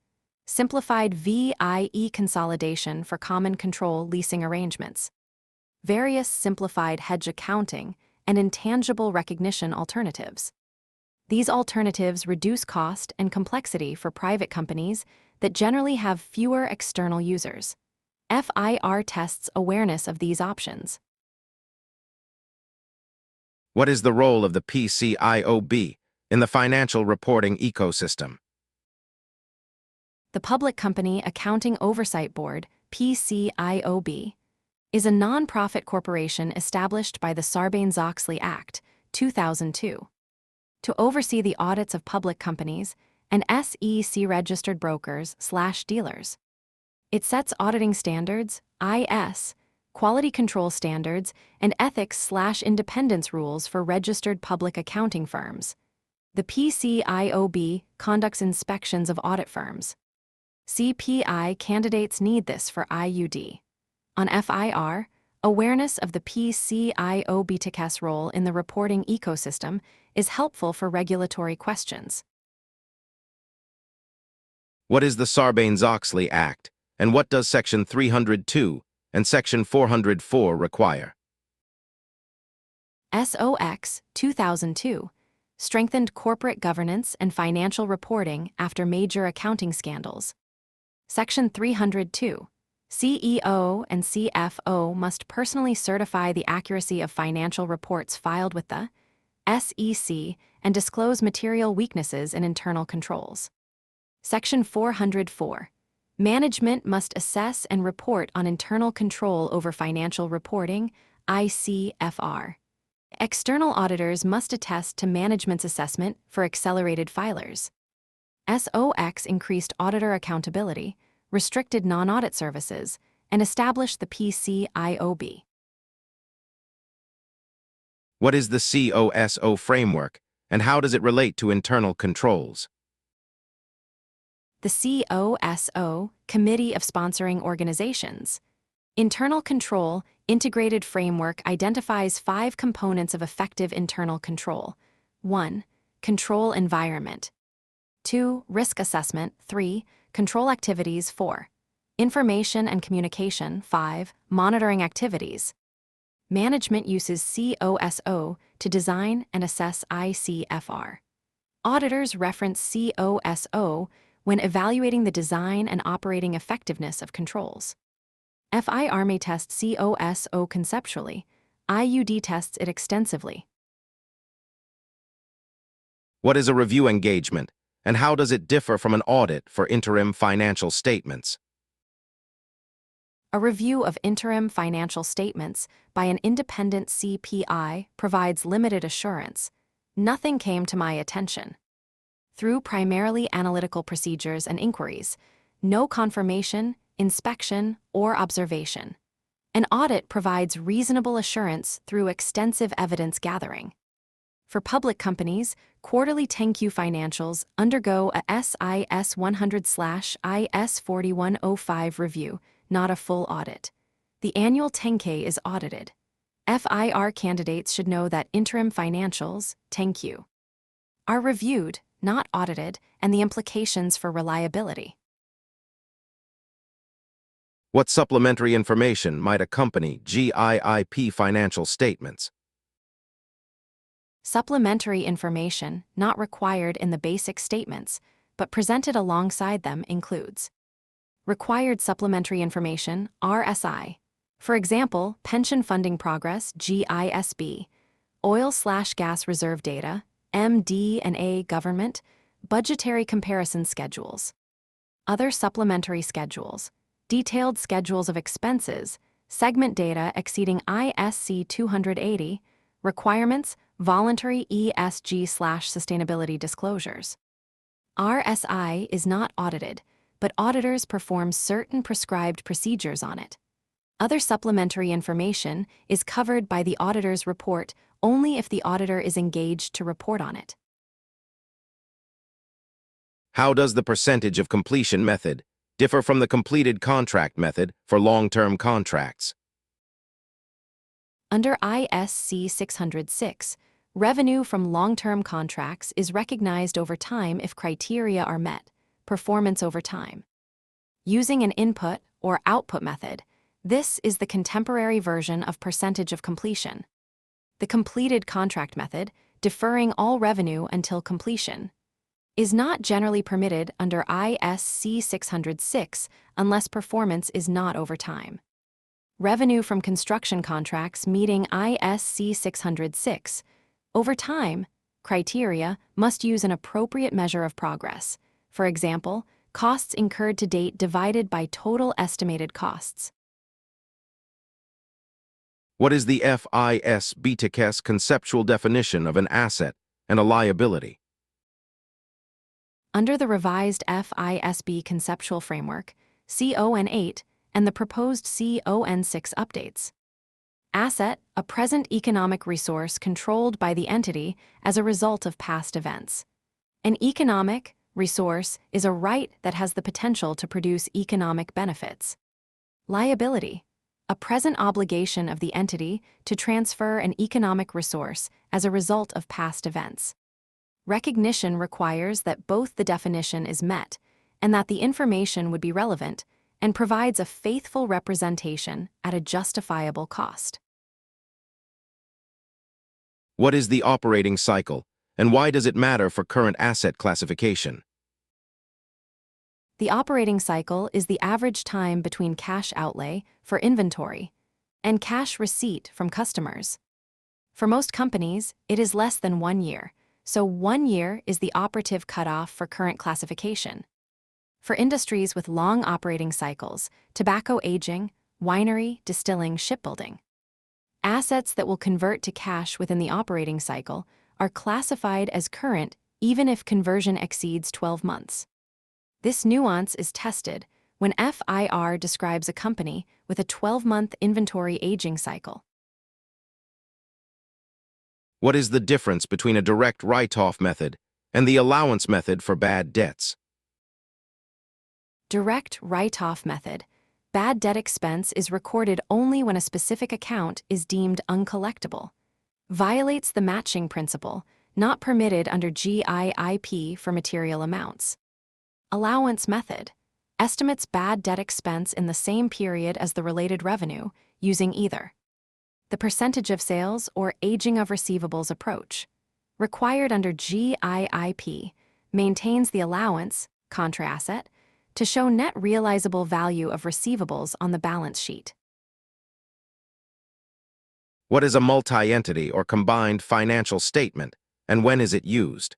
Simplified VIE consolidation for common control leasing arrangements. Various simplified hedge accounting and intangible recognition alternatives. These alternatives reduce cost and complexity for private companies that generally have fewer external users. FIR tests awareness of these options. What is the role of the PCIOB in the financial reporting ecosystem? The Public Company Accounting Oversight Board, PCIOB, is a non-profit corporation established by the Sarbanes-Oxley Act, 2002, to oversee the audits of public companies and SEC-registered brokers/dealers. It sets auditing standards, IS, quality control standards, and ethics/independence rules for registered public accounting firms. The PCIOB conducts inspections of audit firms. CPI candidates need this for IUD. On FIR, awareness of the PCIOB's role in the reporting ecosystem is helpful for regulatory questions. What is the Sarbanes-Oxley Act, and what does Section 302 and Section 404 require? SOX 2002 strengthened corporate governance and financial reporting after major accounting scandals. Section 302, CEO and CFO must personally certify the accuracy of financial reports filed with the SEC and disclose material weaknesses in internal controls. Section 404, management must assess and report on internal control over financial reporting, ICFR. External auditors must attest to management's assessment for accelerated filers. SOX increased auditor accountability, restricted non-audit services, and established the PCIOB. What is the COSO framework, and how does it relate to internal controls? The COSO, Committee of Sponsoring Organizations. Internal Control Integrated Framework identifies 5 components of effective internal control. 1. Control environment. 2. Risk assessment. 3. Control activities. 4. Information and communication. 5. Monitoring activities. Management uses COSO to design and assess ICFR. Auditors reference COSO when evaluating the design and operating effectiveness of controls. FIR may test COSO conceptually. IUD tests it extensively. What is a review engagement, and how does it differ from an audit for interim financial statements? A review of interim financial statements by an independent CPI provides limited assurance. Nothing came to my attention. Through primarily analytical procedures and inquiries, no confirmation, inspection, or observation. An audit provides reasonable assurance through extensive evidence gathering. For public companies, quarterly 10Q financials undergo a SIS 100/IS 4105 review, not a full audit. The annual 10K is audited. FIR candidates should know that interim financials, 10Q, are reviewed, not audited, and the implications for reliability. What supplementary information might accompany GIIP financial statements? Supplementary information not required in the basic statements, but presented alongside them includes required supplementary information, RSI. For example, pension funding progress, GISB, oil/gas reserve data, MD&A government, budgetary comparison schedules. Other supplementary schedules, detailed schedules of expenses, segment data exceeding ISC 280, requirements, voluntary ESG/sustainability disclosures. RSI is not audited, but auditors perform certain prescribed procedures on it. Other supplementary information is covered by the auditor's report only if the auditor is engaged to report on it. How does the percentage of completion method differ from the completed contract method for long-term contracts? Under ISC 606, revenue from long-term contracts is recognized over time if criteria are met, performance over time. Using an input or output method, this is the contemporary version of percentage of completion. The completed contract method, deferring all revenue until completion, is not generally permitted under ISC 606 unless performance is not over time. Revenue from construction contracts meeting ISC 606 over time criteria must use an appropriate measure of progress. For example, costs incurred to date divided by total estimated costs. What is the FIS-BTKS conceptual definition of an asset and a liability? Under the revised FISB conceptual framework, CON8, and the proposed CON6 updates. Asset, a present economic resource controlled by the entity as a result of past events. An economic resource is a right that has the potential to produce economic benefits. Liability, a present obligation of the entity to transfer an economic resource as a result of past events. Recognition requires that both the definition is met and that the information would be relevant and provides a faithful representation at a justifiable cost. What is the operating cycle, and why does it matter for current asset classification? The operating cycle is the average time between cash outlay for inventory and cash receipt from customers. For most companies, it is less than 1 year, so 1 year is the operative cutoff for current classification. For industries with long operating cycles, tobacco aging, winery, distilling, shipbuilding, assets that will convert to cash within the operating cycle are classified as current even if conversion exceeds 12 months. This nuance is tested when FIR describes a company with a 12-month inventory aging cycle. What is the difference between a direct write-off method and the allowance method for bad debts? Direct write-off method. Bad debt expense is recorded only when a specific account is deemed uncollectible. Violates the matching principle, not permitted under GIIP for material amounts. Allowance method. Estimates bad debt expense in the same period as the related revenue, using either the percentage of sales or aging of receivables approach. Required under GIIP, maintains the allowance, contra asset, to show net realizable value of receivables on the balance sheet. What is a multi-entity or combined financial statement, and when is it used?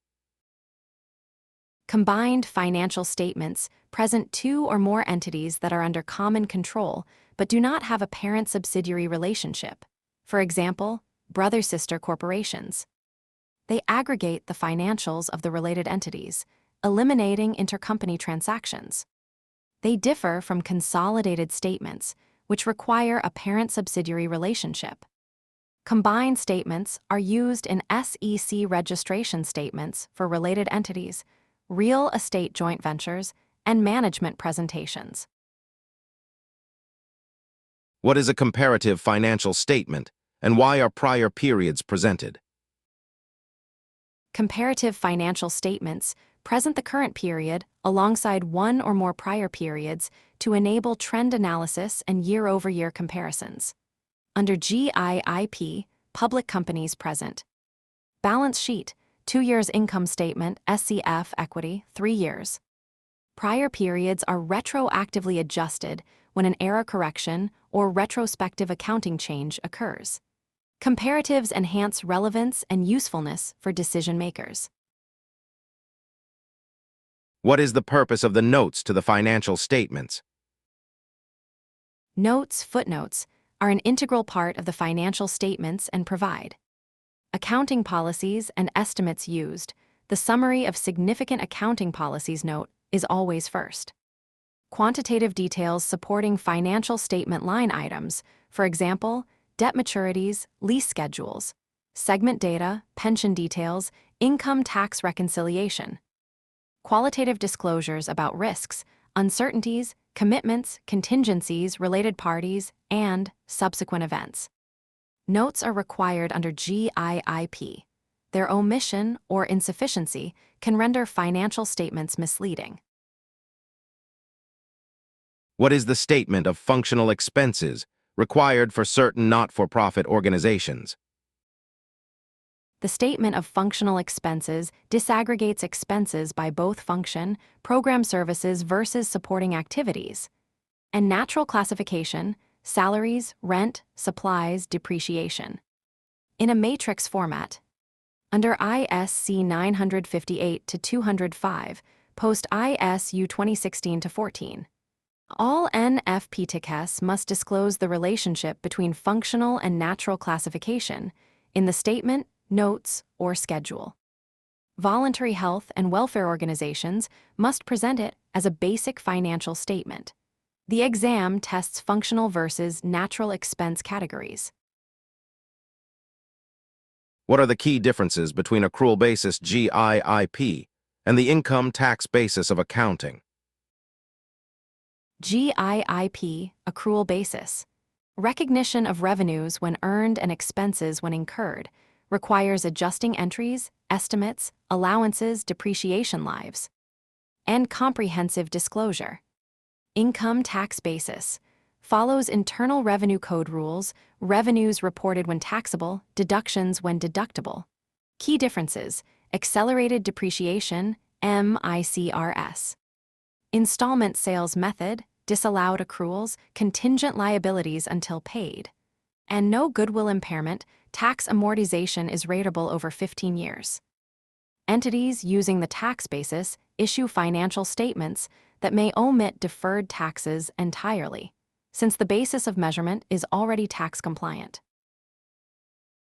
Combined financial statements present 2 or more entities that are under common control but do not have a parent-subsidiary relationship. For example, brother-sister corporations. They aggregate the financials of the related entities, eliminating intercompany transactions. They differ from consolidated statements, which require a parent-subsidiary relationship. Combined statements are used in SEC registration statements for related entities, real estate joint ventures, and management presentations. What is a comparative financial statement, and why are prior periods presented? Comparative financial statements present the current period alongside 1 or more prior periods to enable trend analysis and year-over-year comparisons. Under GIIP, public companies present. Balance sheet, 2 years income statement, SCF equity, 3 years. Prior periods are retroactively adjusted when an error correction or retrospective accounting change occurs. Comparatives enhance relevance and usefulness for decision makers. What is the purpose of the notes to the financial statements? Notes, footnotes, are an integral part of the financial statements and provide accounting policies and estimates used. The summary of significant accounting policies note is always first. quantitative details supporting financial statement line items, for example, debt maturities, lease schedules, segment data, pension details, income tax reconciliation. Qualitative disclosures about risks, uncertainties, commitments, contingencies, related parties, and subsequent events. Notes are required under GIIP. Their omission or insufficiency can render financial statements misleading. What is the statement of functional expenses required for certain not-for-profit organizations? The statement of functional expenses disaggregates expenses by both function, program services versus supporting activities, and natural classification, salaries, rent, supplies, depreciation. In a matrix format, under ISC 958-205, post ISU 2016-14. All NFPTCS must disclose the relationship between functional and natural classification in the statement, notes, or schedule. Voluntary health and welfare organizations must present it as a basic financial statement. The exam tests functional versus natural expense categories. What are the key differences between accrual basis GIIP and the income tax basis of accounting? GIIP, accrual basis. Recognition of revenues when earned and expenses when incurred, requires adjusting entries, estimates, allowances, depreciation lives, and comprehensive disclosure. Income tax basis. Follows Internal Revenue Code rules, revenues reported when taxable, deductions when deductible. Key differences: accelerated depreciation, MICRS. Installment sales method, disallowed accruals, contingent liabilities until paid. And no goodwill impairment, tax amortization is ratable over 15 years. Entities using the tax basis issue financial statements that may omit deferred taxes entirely, since the basis of measurement is already tax compliant.